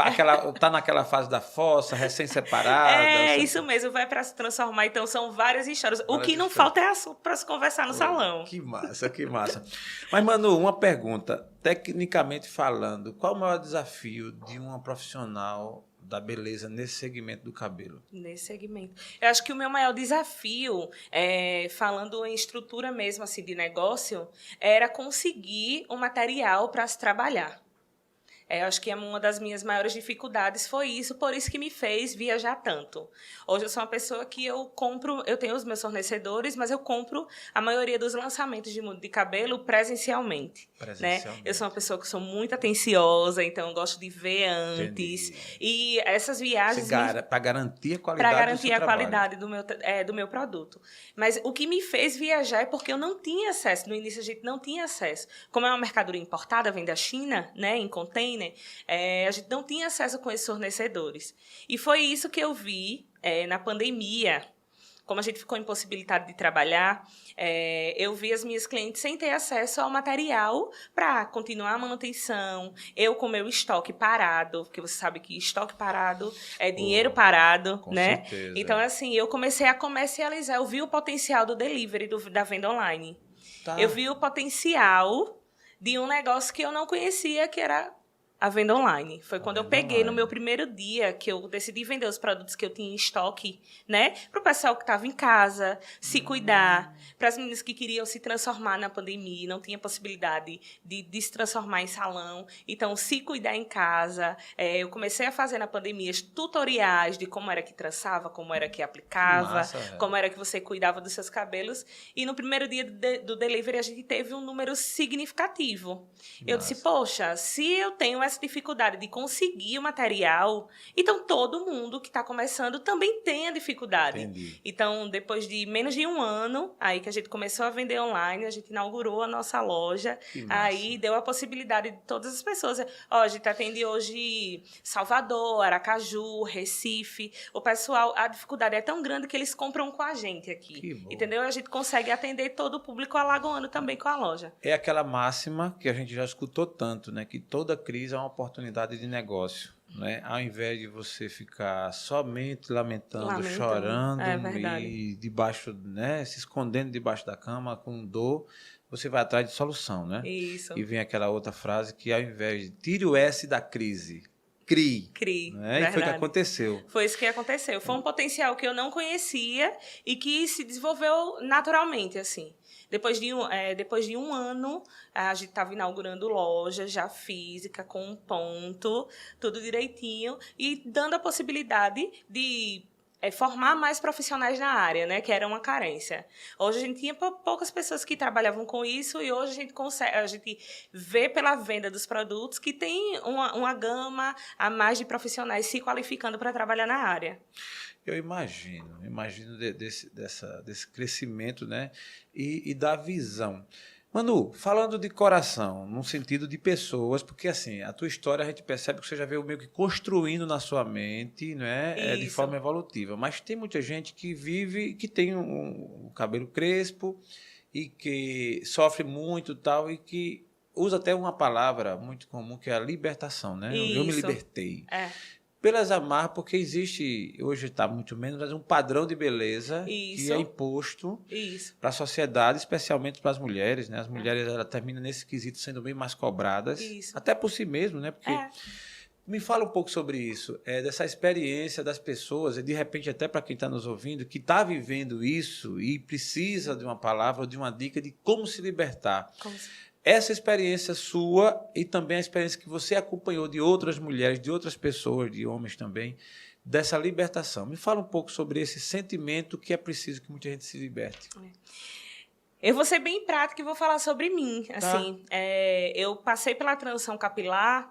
Tá naquela fase da fossa, recém-separada. Isso mesmo, vai para se transformar. Então, são várias histórias. O que não falta é assunto para se conversar no salão. Que massa, que massa. Mas, Manu, uma pergunta. Tecnicamente falando, qual o maior desafio de uma profissional da beleza nesse segmento do cabelo? Nesse segmento. Eu acho que o meu maior desafio, falando em estrutura mesmo assim de negócio, era conseguir um material para se trabalhar. Eu acho que uma das minhas maiores dificuldades foi isso, por isso que me fez viajar tanto. Hoje eu sou uma pessoa que eu tenho os meus fornecedores, mas eu compro a maioria dos lançamentos de mundo de cabelo presencialmente. Né? Eu sou uma pessoa que sou muito atenciosa, então eu gosto de ver antes. Entendi. E essas viagens... Para garantir a qualidade Para garantir a qualidade do meu produto. Mas o que me fez viajar é porque eu não tinha acesso. No início a gente não tinha acesso. Como é uma mercadoria importada, vem da China, né, em container, a gente não tinha acesso com esses fornecedores. E foi isso que eu vi na pandemia. Como a gente ficou impossibilitado de trabalhar, eu vi as minhas clientes sem ter acesso ao material para continuar a manutenção. Eu com meu estoque parado, porque você sabe que estoque parado é dinheiro parado, com né? Certeza. Então, assim, eu comecei a comercializar. Eu vi o potencial do delivery, da venda online. Tá. Eu vi o potencial de um negócio que eu não conhecia, que era a venda online. Foi quando eu peguei online. no meu primeiro dia que eu decidi vender os produtos que eu tinha em estoque, né? Para o pessoal que estava em casa, se cuidar, para as meninas que queriam se transformar na pandemia, não tinha possibilidade de se transformar em salão. Então, se cuidar em casa. Eu comecei a fazer na pandemia tutoriais de como era que trançava, como era que aplicava, como era que você cuidava dos seus cabelos. E no primeiro dia do delivery, a gente teve um número significativo. Eu disse, poxa, se eu tenho essa dificuldade de conseguir o material, então todo mundo que está começando também tem a dificuldade. Entendi. Então, depois de menos de um ano, aí que a gente começou a vender online, a gente inaugurou a nossa loja, aí deu a possibilidade de todas as pessoas. A gente atende hoje Salvador, Aracaju, Recife. O pessoal, a dificuldade é tão grande que eles compram com a gente aqui. Entendeu? A gente consegue atender todo o público alagoano também com a loja. É aquela máxima que a gente já escutou tanto, né? Que toda crise é uma oportunidade de negócio. Né? Ao invés de você ficar somente lamentando, chorando e debaixo, né? Se escondendo debaixo da cama com dor, você vai atrás de solução, né? Isso. E vem aquela outra frase que ao invés de tire o S da crise, crie. Né? E foi o que aconteceu. Foi isso que aconteceu. Foi um potencial que eu não conhecia e que se desenvolveu naturalmente, assim. Depois de um ano, a gente estava inaugurando loja já física, com um ponto, tudo direitinho, e dando a possibilidade de formar mais profissionais na área, né, que era uma carência. Hoje a gente tinha poucas pessoas que trabalhavam com isso e hoje a gente vê pela venda dos produtos que tem uma gama a mais de profissionais se qualificando para trabalhar na área. Eu imagino desse crescimento, né, e da visão. Manu, falando de coração, no sentido de pessoas, porque assim, a tua história a gente percebe que você já veio meio que construindo na sua mente, né, de forma evolutiva. Mas tem muita gente que vive, que tem um cabelo crespo e que sofre muito tal e que usa até uma palavra muito comum que é a libertação, né? Isso. Eu me libertei. Pelas amarras, porque existe, hoje está muito menos, mas um padrão de beleza que é imposto para a sociedade, especialmente para as mulheres, né? As mulheres elas terminam nesse quesito sendo bem mais cobradas, até por si mesmo, né? Porque me fala um pouco sobre isso, dessa experiência das pessoas, e de repente até para quem está nos ouvindo, que está vivendo isso e precisa de uma palavra ou de uma dica de como se libertar. Essa experiência sua e também a experiência que você acompanhou de outras mulheres, de outras pessoas, de homens também, dessa libertação. Me fala um pouco sobre esse sentimento que é preciso que muita gente se liberte. Eu vou ser bem prática e vou falar sobre mim. Assim, eu passei pela transição capilar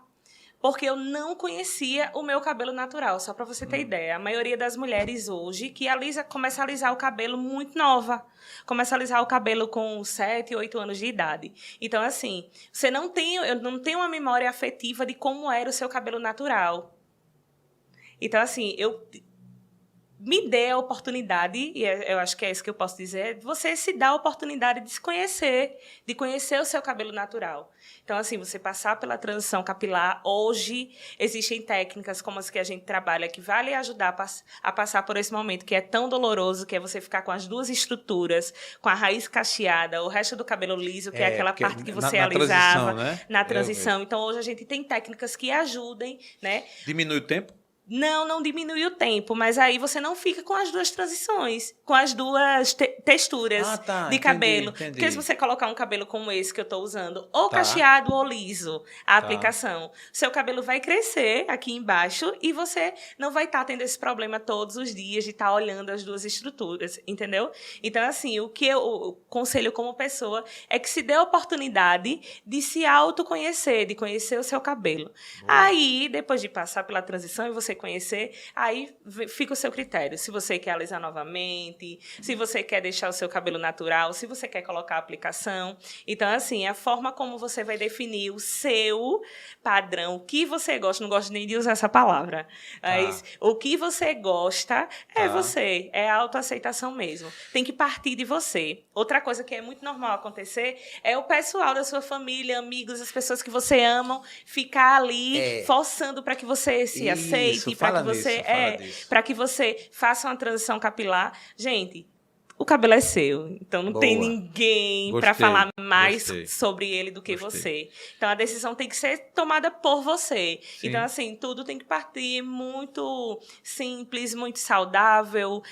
porque eu não conhecia o meu cabelo natural, só para você ter ideia. A maioria das mulheres hoje que começa a alisar o cabelo muito nova. Começa a alisar o cabelo com 7, 8 anos de idade. Então, assim, eu não tenho uma memória afetiva de como era o seu cabelo natural. Então, assim, me dê a oportunidade, e eu acho que é isso que eu posso dizer, você se dá a oportunidade de se conhecer, de conhecer o seu cabelo natural. Então, assim, você passar pela transição capilar, hoje existem técnicas como as que a gente trabalha, que vai lhe ajudar a passar por esse momento que é tão doloroso, que é você ficar com as duas estruturas, com a raiz cacheada, o resto do cabelo liso, que é aquela parte que você alisava na transição. Então, hoje a gente tem técnicas que ajudem, né? Diminui o tempo? Não diminui o tempo, mas aí você não fica com as duas transições, com as duas texturas de cabelo. Entendi. Porque se você colocar um cabelo como esse que eu estou usando, ou cacheado ou liso, a aplicação, seu cabelo vai crescer aqui embaixo e você não vai estar tendo esse problema todos os dias de estar olhando as duas estruturas, entendeu? Então, assim, o que eu conselho como pessoa é que se dê a oportunidade de se autoconhecer, de conhecer o seu cabelo. Aí, depois de passar pela transição e você conhecer, aí fica o seu critério. Se você quer alisar novamente, se você quer deixar o seu cabelo natural, se você quer colocar a aplicação. Então, assim, a forma como você vai definir o seu padrão, o que você gosta, não gosto nem de usar essa palavra, mas o que você gosta é você, é a autoaceitação mesmo. Tem que partir de você. Outra coisa que é muito normal acontecer é o pessoal da sua família, amigos, as pessoas que você ama, ficar ali forçando para que você se aceite, para que você faça uma transição capilar. Gente, o cabelo é seu. Então, não tem ninguém para falar mais sobre ele do que você. Então, a decisão tem que ser tomada por você. Sim. Então, assim, tudo tem que partir muito simples, muito saudável,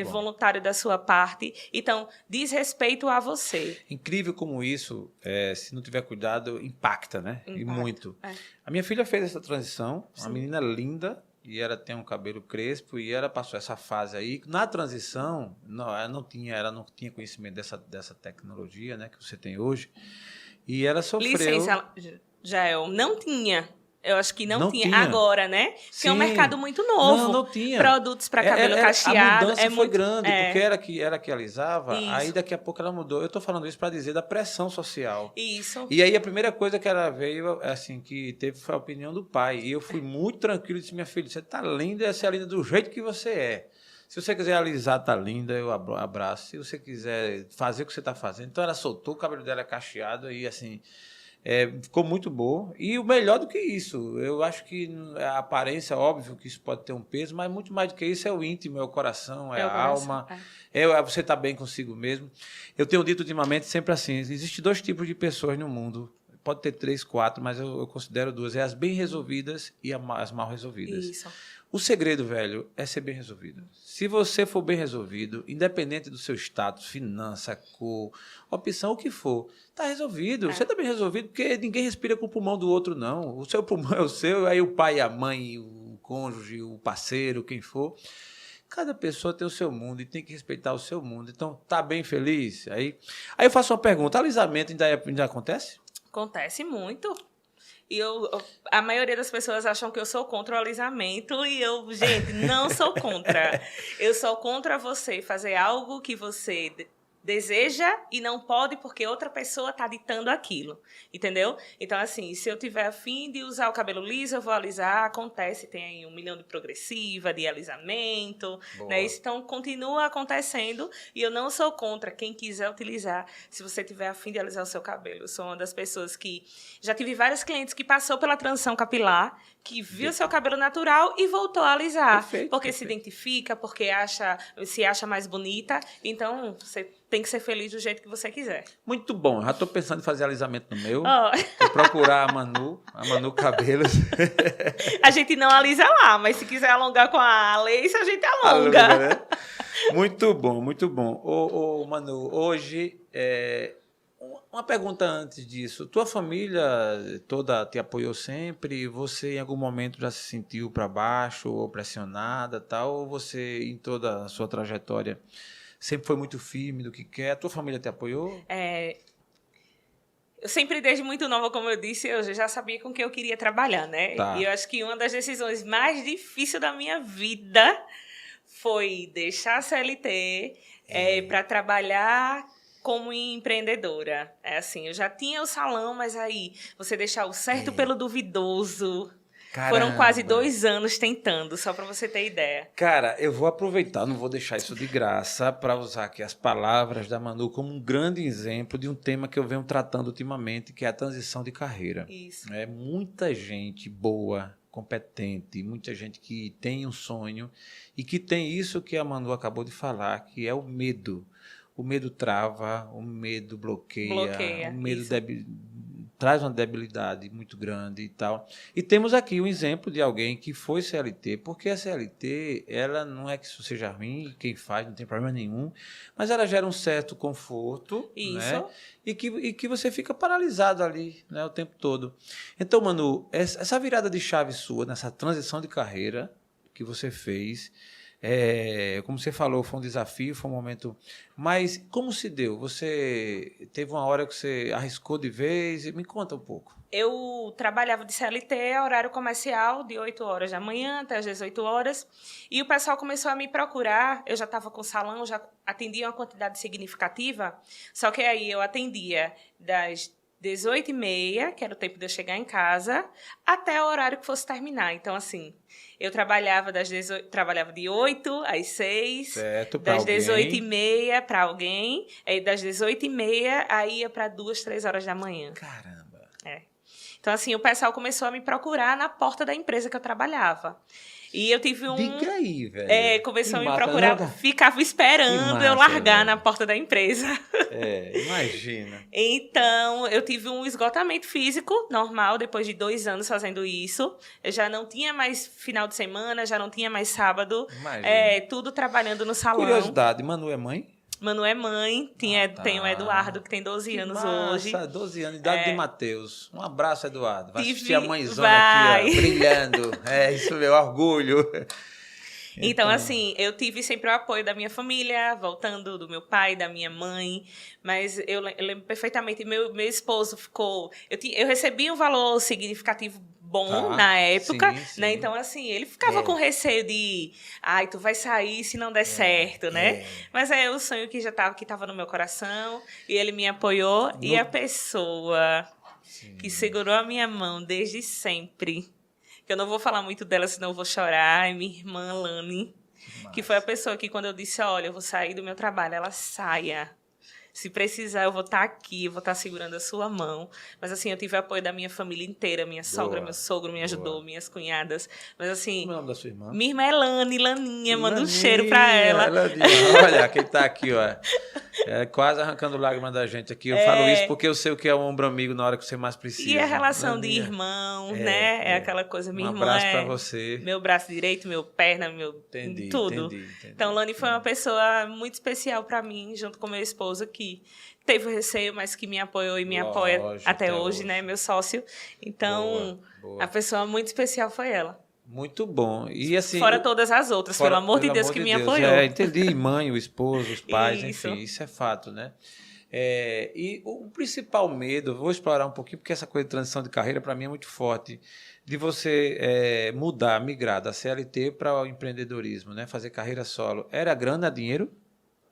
voluntário da sua parte. Então, diz respeito a você. Incrível como isso, se não tiver cuidado, impacta, né? E muito. A minha filha fez essa transição, uma menina linda, e ela tem um cabelo crespo, e ela passou essa fase aí. Na transição, ela não tinha conhecimento dessa tecnologia, né, que você tem hoje. E ela sofreu... Licença, Jael, não tinha. Eu acho que não tinha. Agora, né? Sim. É um mercado muito novo. Não tinha. Produtos para cabelo cacheado. A mudança foi grande, porque era que alisava, aí daqui a pouco ela mudou. Eu estou falando isso para dizer da pressão social. Isso. E aí a primeira coisa que ela veio, assim, que teve foi a opinião do pai. E eu fui muito tranquilo e disse, minha filha, você está linda, você é linda do jeito que você é. Se você quiser alisar, tá linda, eu abraço. Se você quiser fazer o que você está fazendo. Então ela soltou, o cabelo dela cacheado e assim... ficou muito bom. E o melhor do que isso, eu acho que a aparência, óbvio que isso pode ter um peso, mas muito mais do que isso é o íntimo, é o coração, é a alma, você estar bem consigo mesmo. Eu tenho dito ultimamente sempre assim, existem 2 tipos de pessoas no mundo, pode ter 3, 4, mas eu considero 2, as bem resolvidas e as mal resolvidas. Isso. O segredo, velho, é ser bem resolvido. Se você for bem resolvido, independente do seu status, finança, cor, opção, o que for, está resolvido. Você está bem resolvido porque ninguém respira com o pulmão do outro, não. O seu pulmão é o seu, aí o pai, a mãe, o cônjuge, o parceiro, quem for. Cada pessoa tem o seu mundo e tem que respeitar o seu mundo. Então, tá bem feliz? Aí eu faço uma pergunta, alisamento ainda acontece? Acontece muito. E a maioria das pessoas acham que eu sou contra o alisamento e eu, gente, não sou contra. Eu sou contra você fazer algo que você deseja e não pode porque outra pessoa está ditando aquilo, entendeu? Então, assim, se eu tiver a fim de usar o cabelo liso, eu vou alisar, acontece, tem aí 1 milhão de progressiva, de alisamento, né? Isso, então, continua acontecendo e eu não sou contra quem quiser utilizar, se você tiver a fim de alisar o seu cabelo. Eu sou uma das pessoas que... Já tive vários clientes que passou pela transição capilar, que viu seu cabelo natural e voltou a alisar. Porque se identifica, porque se acha mais bonita. Então, você tem que ser feliz do jeito que você quiser. Muito bom. Já estou pensando em fazer alisamento no meu. Vou procurar a Manu Cabelos. A gente não alisa lá, mas se quiser alongar com a Lace, a gente alonga. Né? Muito bom, muito bom. Ô, Manu, hoje... Uma pergunta antes disso. Tua família toda te apoiou sempre? Você em algum momento já se sentiu para baixo ou pressionada, tal? Ou você, em toda a sua trajetória, sempre foi muito firme do que quer? A tua família te apoiou? Eu sempre, desde muito nova, como eu disse, eu já sabia com que eu queria trabalhar, né? Tá. E eu acho que uma das decisões mais difíceis da minha vida foi deixar a CLT para trabalhar como empreendedora. Assim, eu já tinha o salão, mas aí você deixar o certo pelo duvidoso. Caramba. Foram quase 2 anos tentando, só para você ter ideia. Cara, eu vou aproveitar, não vou deixar isso de graça, para usar aqui as palavras da Manu como um grande exemplo de um tema que eu venho tratando ultimamente, que é a transição de carreira. Isso. Muita gente boa, competente, muita gente que tem um sonho e que tem isso que a Manu acabou de falar, que é o medo. O medo trava, o medo bloqueia. O medo traz uma debilidade muito grande e tal. E temos aqui um exemplo de alguém que foi CLT, porque a CLT, ela não é que isso seja ruim, quem faz não tem problema nenhum, mas ela gera um certo conforto, né? E que você fica paralisado ali, né, o tempo todo. Então, Manu, essa virada de chave sua, nessa transição de carreira que você fez... como você falou, foi um desafio, foi um momento... Mas como se deu? Você teve uma hora que você arriscou de vez? Me conta um pouco. Eu trabalhava de CLT, horário comercial, de 8 horas da manhã até as 18 horas. E o pessoal começou a me procurar. Eu já estava com salão, já atendia uma quantidade significativa. Só que aí eu atendia das 18h30, que era o tempo de eu chegar em casa, até o horário que fosse terminar. Então, assim... Eu trabalhava de 8 às 6, certo, das 18h30 para alguém, aí das 18h30 aí ia para 2, 3 horas da manhã. Caramba! Então, assim, o pessoal começou a me procurar na porta da empresa que eu trabalhava. E eu tive Diga aí, velho. Começou a me massa, procurar, não? ficava esperando eu massa, largar velho. na porta da empresa. Imagina. Então, eu tive um esgotamento físico normal depois de 2 anos fazendo isso. Eu já não tinha mais final de semana, já não tinha mais sábado. Imagina. Tudo trabalhando no salão. Curiosidade, Manu é mãe? Manu é mãe, tem o Eduardo, que tem 12 anos hoje. 12 anos, idade de Matheus. Um abraço, Eduardo. Vai assistir a mãezona vai. aqui, ó, brilhando. Isso, meu orgulho. Então, assim, eu tive sempre o apoio da minha família, voltando do meu pai, da minha mãe, mas eu lembro perfeitamente, meu esposo ficou... Eu recebi um valor significativo bom na época, sim. né? Então, assim, ele ficava com receio de... Ai, tu vai sair se não der certo, né? Mas é o sonho que estava no meu coração, e ele me apoiou, e a pessoa que segurou a minha mão desde sempre... que eu não vou falar muito dela, senão eu vou chorar, é minha irmã Lani, que foi a pessoa que, quando eu disse, olha, eu vou sair do meu trabalho, ela saia. Se precisar, eu vou estar aqui, eu vou estar segurando a sua mão. Mas, assim, eu tive o apoio da minha família inteira, minha sogra, meu sogro me ajudou, minhas cunhadas. Mas, assim... Como é o nome da sua irmã? Minha irmã é Laninha, manda um cheiro pra ela. Olha, quem tá aqui, ó. Quase arrancando lágrimas da gente aqui. Eu falo isso porque eu sei o que é um ombro amigo na hora que você mais precisa. E a relação de irmão, né? É aquela coisa, minha irmã abraço pra você. Meu braço direito, meu perna, tudo. Entendi. Então, Lani foi uma pessoa muito especial pra mim, junto com meu esposo, que teve o receio, mas que me apoiou e me apoia até hoje, né? Meu sócio. Então, boa. A pessoa muito especial foi ela. Muito bom. E assim, fora todas as outras, pelo amor de Deus, que me apoiou. Entendi. Mãe, o esposo, os pais, Isso. enfim, isso é fato, né? E o principal medo, vou explorar um pouquinho, porque essa coisa de transição de carreira, para mim, é muito forte, de você migrar da CLT para o empreendedorismo, né? Fazer carreira solo. Era grana, dinheiro?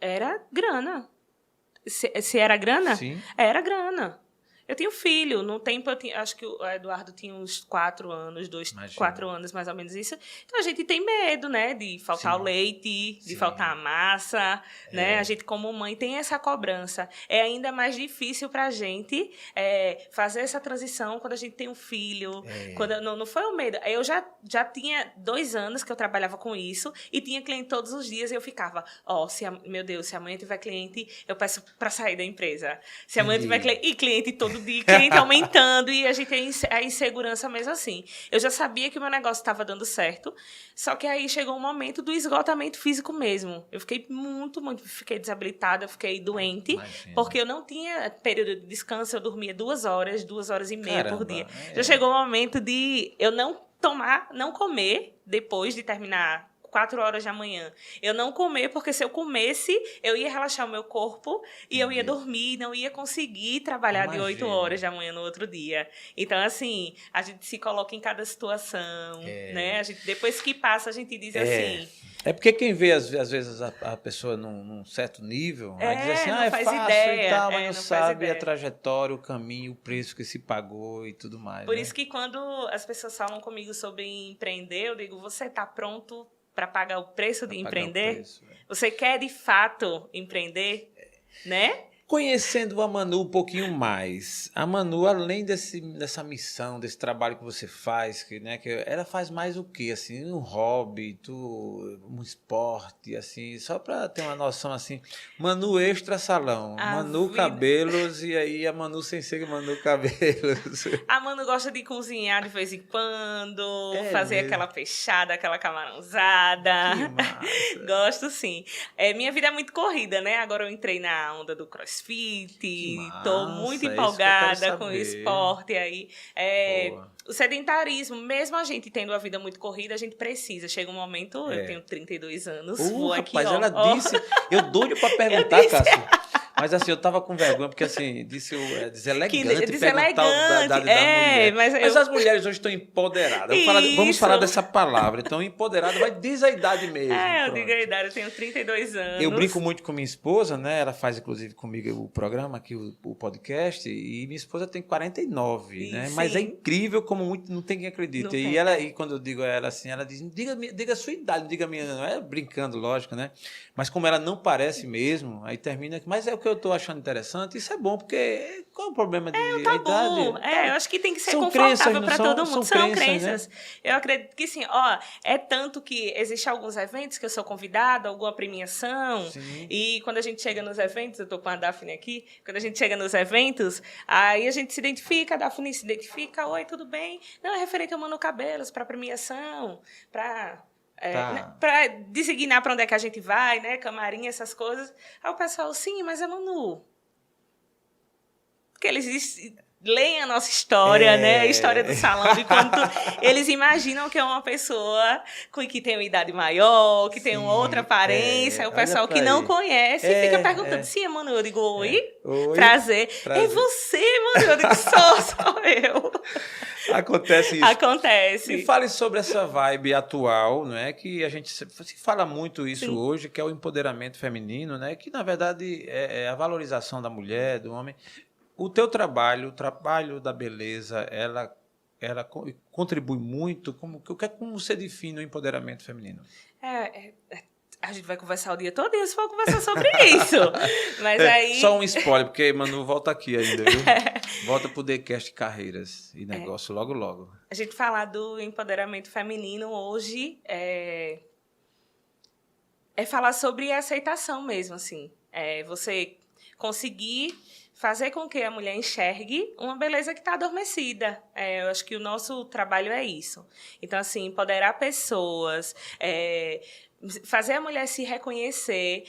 Era grana. Se era grana? Sim. Era grana. Eu tenho filho, no tempo acho que o Eduardo tinha uns 4 anos, 4 anos mais ou menos isso. Então a gente tem medo, né, de faltar o leite, de faltar a massa, né? A gente como mãe tem essa cobrança. É ainda mais difícil pra gente fazer essa transição quando a gente tem um filho. Quando não foi o medo. Eu já tinha 2 anos que eu trabalhava com isso e tinha cliente todos os dias e eu ficava, meu Deus, se amanhã tiver cliente, eu peço pra sair da empresa. Se amanhã tiver cliente todo dia, cliente aumentando, e a gente tem a insegurança mesmo assim. Eu já sabia que o meu negócio estava dando certo, só que aí chegou um momento do esgotamento físico mesmo. Eu fiquei fiquei desabilitada, eu fiquei doente, porque eu não tinha período de descanso, eu dormia 2 horas, 2h30 por dia. Já chegou o momento de eu não comer depois de terminar 4 horas da manhã. Eu não comer, porque se eu comesse, eu ia relaxar o meu corpo e eu ia dormir, não ia conseguir trabalhar de 8 horas da manhã no outro dia. Então, assim, a gente se coloca em cada situação, né? A gente, depois que passa, a gente diz assim... É porque quem vê, às vezes, a pessoa num certo nível, aí diz assim, é fácil ideia, e tal, mas não sabe a ideia. trajetória, o caminho, o preço que se pagou e tudo mais. Por isso que quando as pessoas falam comigo sobre empreender, eu digo, você está pronto para pagar o preço de empreender? Você quer, de fato, empreender? Né? Conhecendo a Manu um pouquinho mais, a Manu, além dessa missão, desse trabalho que você faz, que ela faz mais o quê? Assim, um hobby, um esporte, assim, só para ter uma noção assim. Manu Extra Salão, Manu Cabelos, e aí a Manu sem ser Manu Cabelos. A Manu gosta de cozinhar de vez em quando, fazer aquela peixada, aquela camarãozada. Que massa. Gosto, sim. Minha vida é muito corrida, né? Agora eu entrei na onda do CrossFit, tô muito empolgada com o esporte aí. O sedentarismo, mesmo a gente tendo a vida muito corrida, a gente precisa. Chega um momento, eu tenho 32 anos, vou aqui, rapaz, ela disse, eu doido pra perguntar, Cássio. Mas assim, eu tava com vergonha, porque assim, deselegante perguntar da mulher. Mas as mulheres hoje estão empoderadas. Vamos falar dessa palavra. Então, empoderada vai diz a idade mesmo. Eu digo a idade, eu tenho 32 anos. Eu brinco muito com minha esposa, né? Ela faz, inclusive, comigo o programa aqui, o podcast, e minha esposa tem 49, né? Sim. Mas é incrível como muito não tem quem acredite. E quando eu digo a ela assim, ela diz, diga a sua idade, não diga a minha, não é brincando, lógico, né? Mas como ela não parece mesmo, aí termina, mas é o que eu tô achando interessante. Isso é bom, porque qual é o problema de o tabu. idade? Eu acho que tem que ser São confortável crenças, para não todo mundo. São crenças. Né? Eu acredito que sim. É tanto que existem alguns eventos que eu sou convidada, alguma premiação. Sim. E quando a gente chega nos eventos, eu tô com a Daphne aqui, quando a gente chega nos eventos, aí a gente se identifica, a Daphne se identifica, oi, tudo bem? Não, é referente ao Manu Cabelos, para premiação, para designar para onde é que a gente vai, né? Camarim, essas coisas. Aí o pessoal, sim, mas é Manu. Porque eles leem a nossa história, né? A história do salão, de quanto eles imaginam que é uma pessoa que tem uma idade maior, que tem uma outra aparência. O pessoal que não conhece fica perguntando, sim, é Manu? Eu digo, oi, prazer. É você, Manu? Eu digo, sou eu. Acontece isso. Acontece. Me fale sobre essa vibe atual, não é? Que a gente se fala muito isso Sim. hoje, que é o empoderamento feminino, né? Que, na verdade, é a valorização da mulher, do homem. O teu trabalho, o trabalho da beleza, ela contribui muito. Como você define o empoderamento feminino? A gente vai conversar o dia todo e se for conversar sobre isso. Mas aí... Só um spoiler, porque Manu volta aqui ainda, viu? Volta pro TheCast Carreiras e Negócio logo, logo. A gente falar do empoderamento feminino hoje é falar sobre aceitação mesmo, assim. Você conseguir fazer com que a mulher enxergue uma beleza que está adormecida. Eu acho que o nosso trabalho é isso. Então, assim, empoderar pessoas, fazer a mulher se reconhecer.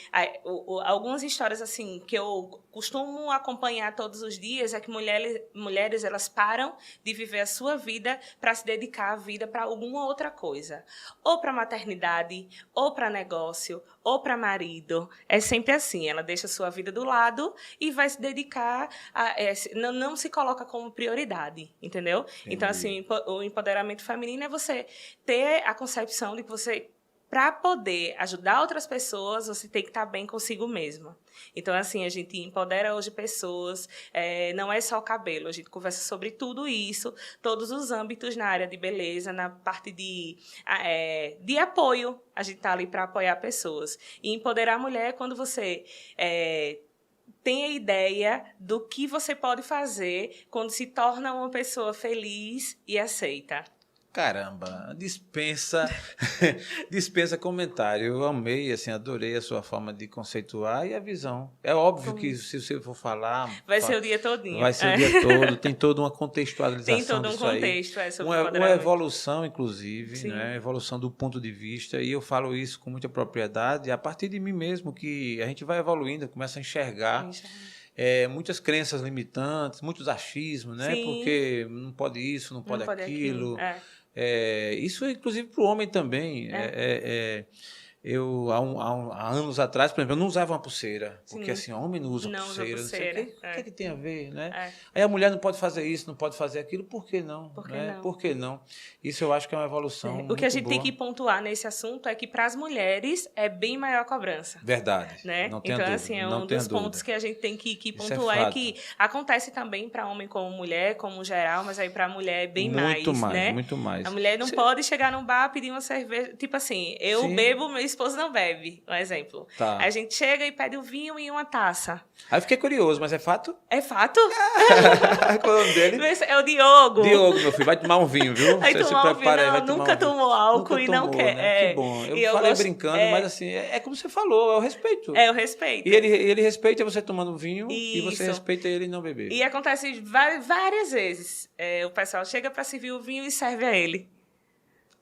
Algumas histórias assim que eu costumo acompanhar todos os dias é que mulheres elas param de viver a sua vida para se dedicar à vida para alguma outra coisa. Ou para maternidade, ou para negócio, ou para marido. É sempre assim, ela deixa a sua vida do lado e vai se dedicar não se coloca como prioridade, entendeu? Entendi. Então, assim, o empoderamento feminino é você ter a concepção de que você, para poder ajudar outras pessoas, você tem que estar bem consigo mesma. Então, assim, a gente empodera hoje pessoas, não é só o cabelo, a gente conversa sobre tudo isso, todos os âmbitos na área de beleza, na parte de apoio, a gente está ali para apoiar pessoas. E empoderar a mulher é quando você tem a ideia do que você pode fazer quando se torna uma pessoa feliz e aceita. Caramba, dispensa comentário. Eu amei, assim, adorei a sua forma de conceituar e a visão. É óbvio que se você for falar... Vai ser o dia todinho. Vai ser o dia todo. Tem toda uma contextualização disso aí. Tem todo um contexto, sobre uma evolução, inclusive, né? Evolução do ponto de vista. E eu falo isso com muita propriedade. A partir de mim mesmo, que a gente vai evoluindo, começa a enxergar... muitas crenças limitantes, muitos achismos, né? Sim. Porque não pode isso, não pode aquilo. Isso, inclusive, para o homem também. Eu, há anos atrás, por exemplo, eu não usava uma pulseira. Porque, assim, homem não usa pulseira. Não sei o que é que tem a ver, né? Aí a mulher não pode fazer isso, não pode fazer aquilo. Por que não? Por que não? Isso eu acho que é uma evolução muito O que a gente boa. tem que pontuar nesse assunto é que, para as mulheres, é bem maior a cobrança. Verdade. Né? Não tenho então, dúvida, assim, um dos pontos que a gente tem que pontuar é que acontece também para homem como mulher, como geral, mas aí para a mulher é bem muito mais, né? Muito mais. A mulher não pode chegar num bar, pedir uma cerveja. Tipo assim, eu bebo, meu esposo não bebe, um exemplo. Tá. Aí a gente chega e pede o vinho em uma taça. Aí eu fiquei curioso, mas é fato? É fato? Qual é o nome dele? É o Diogo. Diogo, meu filho, vai tomar um vinho, viu? Vai tomar um vinho, não, nunca tomou álcool e não quer. Né? Que bom. Eu falei brincando, mas assim, é como você falou, é o respeito. É o respeito. E ele respeita você tomando vinho e você respeita ele não beber. E acontece várias vezes. O pessoal chega para servir o vinho e serve a ele.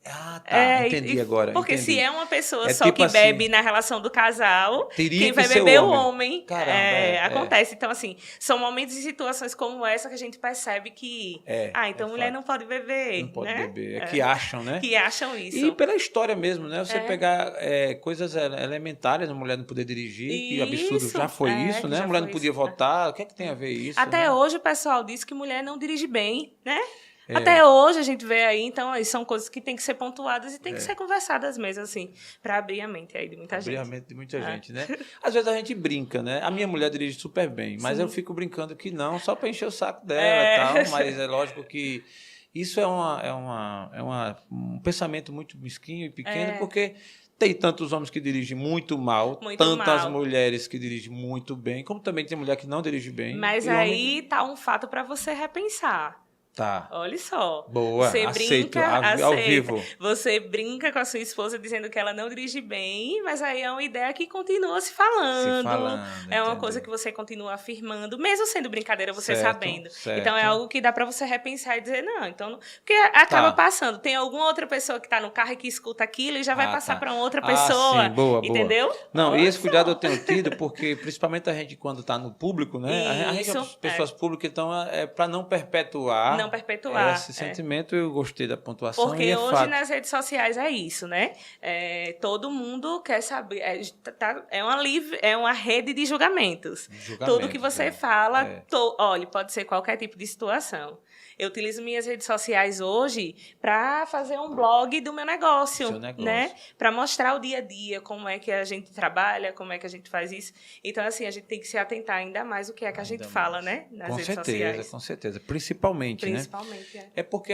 Ah, tá. Entendi agora. Porque entendi. Se é uma pessoa só tipo que assim, bebe na relação do casal, quem vai ser beber o homem. O homem. Caramba, acontece. Então, assim, são momentos e situações como essa que a gente percebe que... então mulher não pode beber. Não pode né? beber. Que acham, né? Que acham isso. E pela história mesmo, né? Você pegar coisas elementares, a mulher não poder dirigir, que absurdo já foi isso, né? A mulher não podia votar. O que é que tem a ver isso? Até hoje o pessoal diz que mulher não dirige bem, né? Até hoje a gente vê aí, então, são coisas que tem que ser pontuadas e tem que ser conversadas mesmo, assim, para abrir a mente aí de muita gente. Abrir a mente de muita gente, né? Às vezes a gente brinca, né? A minha mulher dirige super bem, mas eu fico brincando que não, só para encher o saco dela e tal, mas é lógico que isso é um pensamento muito mesquinho e pequeno, porque tem tantos homens que dirigem muito mal, tantas mulheres que dirigem muito bem, como também tem mulher que não dirige bem. Mas aí tá um fato para você repensar. Tá. Olha só. Boa, você aceito, brinca, ao vivo. Você brinca com a sua esposa dizendo que ela não dirige bem, mas aí é uma ideia que continua se falando. É uma coisa que você continua afirmando, mesmo sendo brincadeira, você sabendo. Certo. Então é algo que dá para você repensar e dizer, não, então... Porque acaba passando. Tem alguma outra pessoa que tá no carro e que escuta aquilo e já vai passar para outra pessoa. Sim, boa, entendeu? Boa. Não, e esse cuidado eu tenho tido, porque principalmente a gente quando tá no público, né? A gente é pessoas públicas, então é para não perpetuar. Não perpetuar. Esse sentimento, eu gostei da pontuação. Porque hoje nas redes sociais é isso, né? Todo mundo quer saber. É uma rede de julgamentos. Tudo que você fala, olha, pode ser qualquer tipo de situação. Eu utilizo minhas redes sociais hoje para fazer um blog do meu negócio, né? Para mostrar o dia a dia, como é que a gente trabalha, como é que a gente faz isso. Então, assim, a gente tem que se atentar ainda mais o que é que a gente fala, né? Nas redes sociais. Com certeza. Principalmente, né? Principalmente, É porque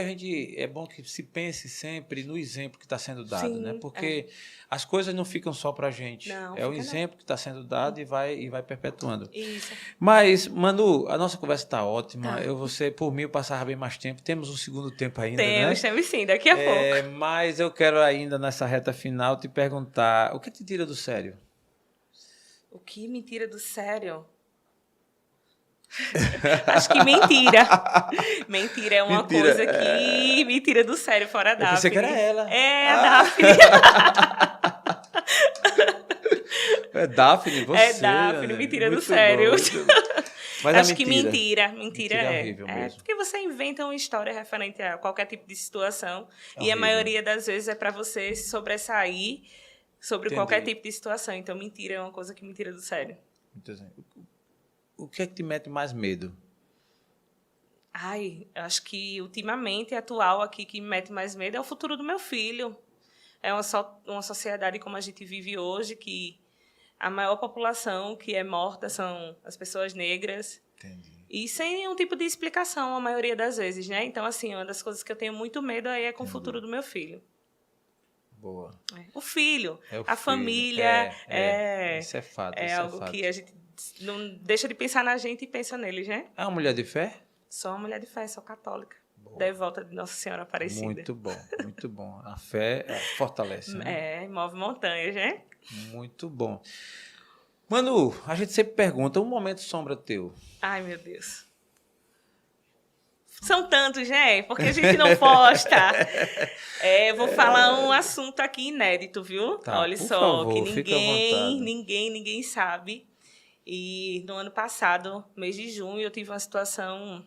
é bom que se pense sempre no exemplo que está sendo dado, né? Porque as coisas não ficam só para a gente. É o exemplo que está sendo dado e vai perpetuando. Isso. Mas, Manu, a nossa conversa está ótima. Por mim, eu passava bem mais tempo. Temos um segundo tempo ainda, né? Temos sim, daqui a pouco. Mas eu quero ainda, nessa reta final, te perguntar, o que te tira do sério? O que me tira do sério? Acho que mentira. Mentira é uma coisa que me tira do sério, fora a Daphne. Eu pensei que era ela. É, a Daphne. É Daphne, você. É Daphne, me tira do sério. Mas acho que mentira é horrível mesmo. porque você inventa uma história referente a qualquer tipo de situação e a maioria das vezes é para você se sobressair sobre qualquer tipo de situação. Então, mentira é uma coisa que me tira do sério. O que é que te mete mais medo? Acho que ultimamente, atual aqui, que me mete mais medo é o futuro do meu filho. É uma sociedade como a gente vive hoje, que a maior população que é morta são as pessoas negras. Entendi. E sem nenhum tipo de explicação, a maioria das vezes, né? Então, assim, uma das coisas que eu tenho muito medo aí é com o futuro do meu filho. Boa. O filho, a filho. família. Isso é fato. É algo que a gente não deixa de pensar na gente e pensa neles, né? É uma mulher de fé? Sou uma mulher de fé, sou católica. Devota de Nossa Senhora Aparecida. Muito bom, muito bom. A fé fortalece, né? Move montanhas, né? Muito bom. Manu, a gente sempre pergunta, um momento sombra teu. Ai, meu Deus. São tantos, né? Porque a gente não posta. Vou falar um assunto aqui inédito, viu? Tá, olha só, favor, que ninguém sabe. E no ano passado, mês de junho, eu tive uma situação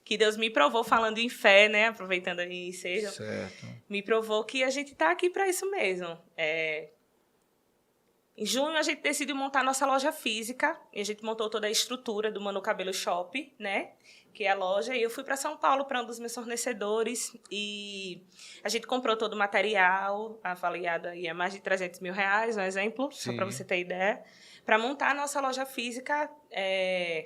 que Deus me provou, falando em fé, né? Aproveitando aí, certo. Me provou que a gente está aqui para isso mesmo. Em junho, a gente decidiu montar nossa loja física. E a gente montou toda a estrutura do Manu Cabelo Shop, né? Que é a loja. E eu fui para São Paulo para um dos meus fornecedores. E a gente comprou todo o material, avaliado aí a mais de R$300 mil, um exemplo, só para você ter ideia. Para montar a nossa loja física, a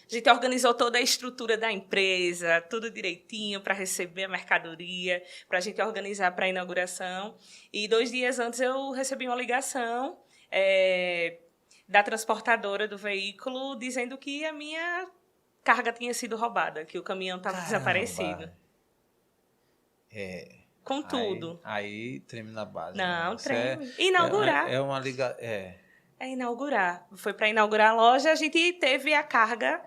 gente organizou toda a estrutura da empresa, tudo direitinho para receber a mercadoria, para a gente organizar para a inauguração. E 2 dias antes eu recebi uma ligação da transportadora do veículo dizendo que a minha carga tinha sido roubada, que o caminhão estava desaparecido. Com tudo. Aí treme na base. Não, treme. Inaugurar. É uma ligação. Inaugurar. Foi para inaugurar a loja, a gente teve a carga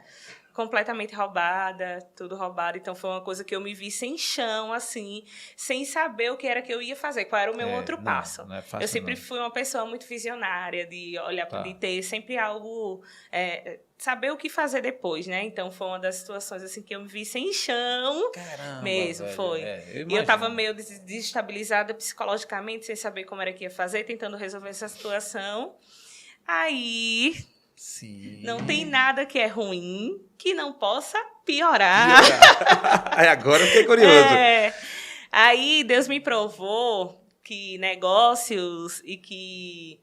completamente roubada, tudo roubado. Então, foi uma coisa que eu me vi sem chão, assim, sem saber o que era que eu ia fazer, qual era o meu outro passo. Não é fácil, eu sempre fui uma pessoa muito visionária, de olhar, de ter sempre algo, saber o que fazer depois, né? Então, foi uma das situações, assim, que eu me vi sem chão. Caramba, mesmo, velho, foi. E eu estava meio desestabilizada psicologicamente, sem saber como era que ia fazer, tentando resolver essa situação. Aí, não tem nada que é ruim que não possa piorar. Aí agora eu fiquei curioso. Aí Deus me provou que negócios e que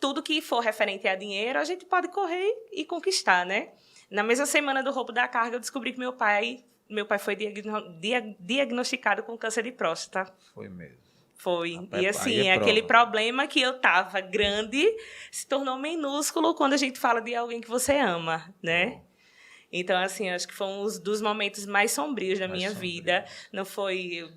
tudo que for referente a dinheiro, a gente pode correr e conquistar, né? Na mesma semana do roubo da carga, eu descobri que meu pai foi diagnosticado com câncer de próstata. Foi mesmo. Foi. E assim, aquele problema que eu tava grande se tornou minúsculo quando a gente fala de alguém que você ama, né? Então, assim, acho que foi um dos momentos mais sombrios da minha vida. Não foi...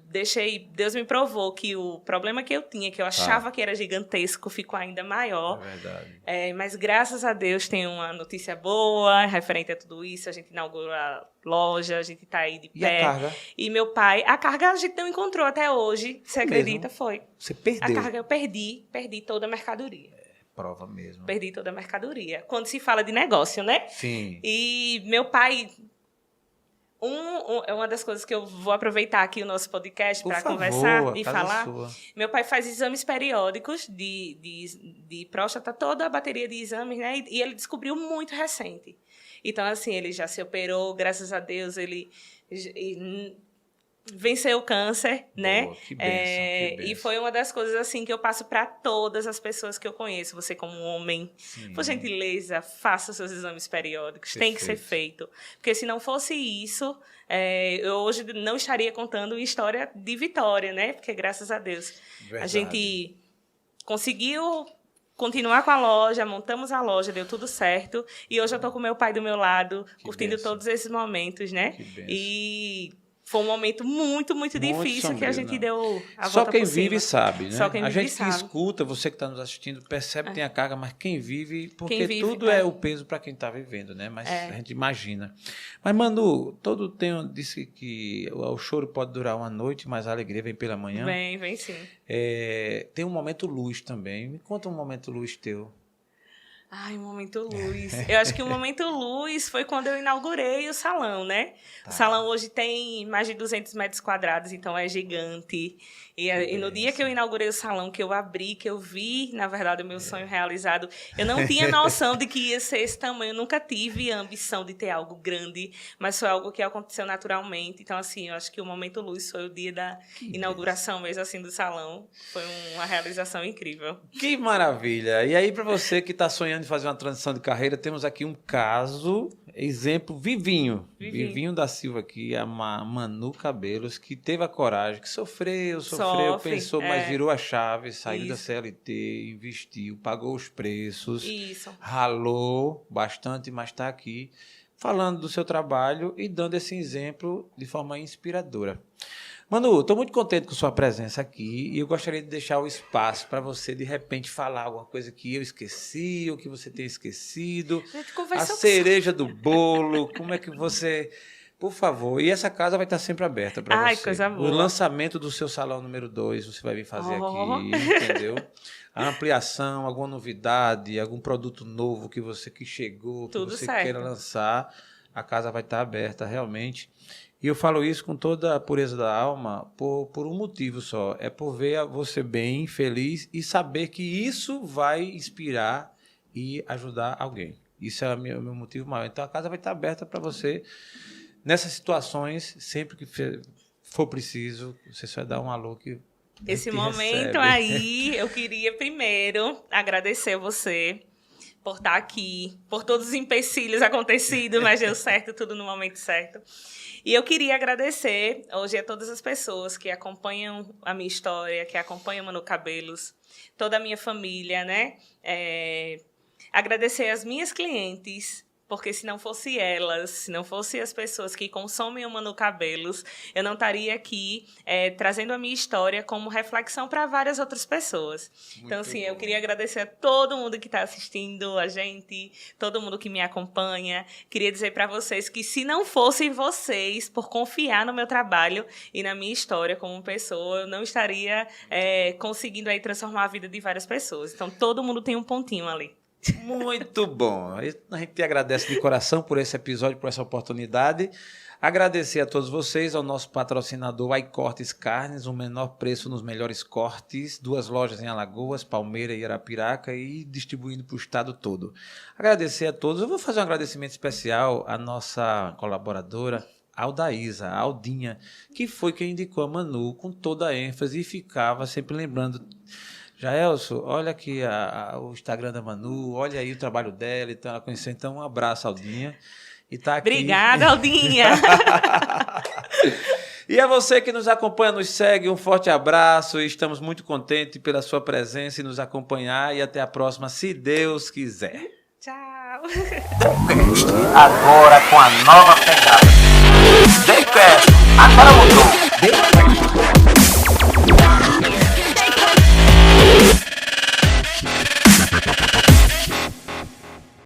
Deus me provou que o problema que eu tinha, que eu achava que era gigantesco, ficou ainda maior. É verdade. Mas, graças a Deus, tem uma notícia boa referente a tudo isso. A gente inaugurou a loja, a gente está aí de pé. E a carga? E meu pai... A carga a gente não encontrou até hoje. Você acredita? Foi. Você perdeu? A carga eu perdi toda a mercadoria. Prova mesmo. Perdi toda a mercadoria. Quando se fala de negócio, né? Sim. E meu pai... uma das coisas que eu vou aproveitar aqui o nosso podcast para conversar e falar. Meu pai faz exames periódicos de próstata, toda a bateria de exames, né? E ele descobriu muito recente. Então, assim, ele já se operou, graças a Deus, ele venceu o câncer, né? Que bênção, que bênção. E foi uma das coisas assim que eu passo para todas as pessoas que eu conheço. Você como homem, por gentileza, faça seus exames periódicos. Tem que ser feito. Porque se não fosse isso, eu hoje não estaria contando história de vitória, né? Porque graças a Deus a gente conseguiu continuar com a loja, montamos a loja, deu tudo certo. E hoje eu estou com meu pai do meu lado, curtindo todos esses momentos, né? Que bênção. E foi um momento muito, muito difícil sombrio, que a gente deu a volta Só quem vive sabe, né? Só quem vive a gente sabe. Que escuta, você que está nos assistindo, percebe que tem a carga, mas quem vive... Porque quem vive, tudo é o peso para quem está vivendo, né? Mas a gente imagina. Mas, Manu, disse que o choro pode durar uma noite, mas a alegria vem pela manhã. Vem sim. Tem um momento luz também. Me conta um momento luz teu. Ai, momento luz. Eu acho que o momento luz foi quando eu inaugurei o salão, né? O salão hoje tem mais de 200 metros quadrados, então é gigante. E no dia que eu inaugurei o salão, que eu abri, que eu vi, na verdade, o meu sonho realizado, eu não tinha noção de que ia ser esse tamanho. Eu nunca tive a ambição de ter algo grande, mas foi algo que aconteceu naturalmente. Então, assim, eu acho que o momento luz foi o dia da inauguração mesmo, assim, do salão. Foi uma realização incrível. Que maravilha! E aí, para você que está sonhando em fazer uma transição de carreira, temos aqui um caso, exemplo, Vivinho da Silva aqui, a Manu Cabelos, que teve a coragem, que sofreu, pensou, mas virou a chave, saiu da CLT, investiu, pagou os preços, ralou bastante, mas está aqui falando do seu trabalho e dando esse exemplo de forma inspiradora. Manu, estou muito contente com sua presença aqui e eu gostaria de deixar o espaço para você, de repente, falar alguma coisa que eu esqueci ou que você tenha esquecido. A cereja do bolo, como é que você... Por favor, e essa casa vai estar sempre aberta para você. Ai, coisa boa. O lançamento do seu salão número 2, você vai vir fazer aqui, entendeu? A ampliação, alguma novidade, algum produto novo que chegou, que você queira lançar, a casa vai estar aberta realmente. E eu falo isso com toda a pureza da alma por um motivo só. É por ver você bem, feliz e saber que isso vai inspirar e ajudar alguém. Isso é o meu motivo maior. Então, a casa vai estar aberta para você. Nessas situações, sempre que for preciso, você só vai dar um alô que esse momento aí, eu queria primeiro agradecer você por estar aqui, por todos os empecilhos acontecidos, mas deu certo, tudo no momento certo. E eu queria agradecer hoje a todas as pessoas que acompanham a minha história, que acompanham o Manu Cabelos, toda a minha família, né? Agradecer as minhas clientes, porque se não fosse elas, se não fossem as pessoas que consomem o Manu Cabelos, eu não estaria aqui trazendo a minha história como reflexão para várias outras pessoas. Muito então, assim, eu queria agradecer a todo mundo que está assistindo a gente, todo mundo que me acompanha. Queria dizer para vocês que se não fossem vocês, por confiar no meu trabalho e na minha história como pessoa, eu não estaria conseguindo aí transformar a vida de várias pessoas. Então, todo mundo tem um pontinho ali. Muito bom. A gente te agradece de coração por esse episódio, por essa oportunidade. Agradecer a todos vocês, ao nosso patrocinador iCortes Carnes, o menor preço nos melhores cortes, 2 lojas em Alagoas, Palmeira e Arapiraca e distribuindo para o estado todo. Agradecer a todos. Eu vou fazer um agradecimento especial à nossa colaboradora, Aldaísa, a Aldinha, que foi quem indicou a Manu com toda a ênfase e ficava sempre lembrando... Jaelso, olha aqui o Instagram da Manu, olha aí o trabalho dela, então ela conheceu. Então, um abraço, Aldinha. E tá aqui... Obrigada, Aldinha! E a você que nos acompanha, nos segue, um forte abraço. Estamos muito contentes pela sua presença e nos acompanhar. E até a próxima, se Deus quiser. Tchau. Agora com a nova pegada. Agora mudou.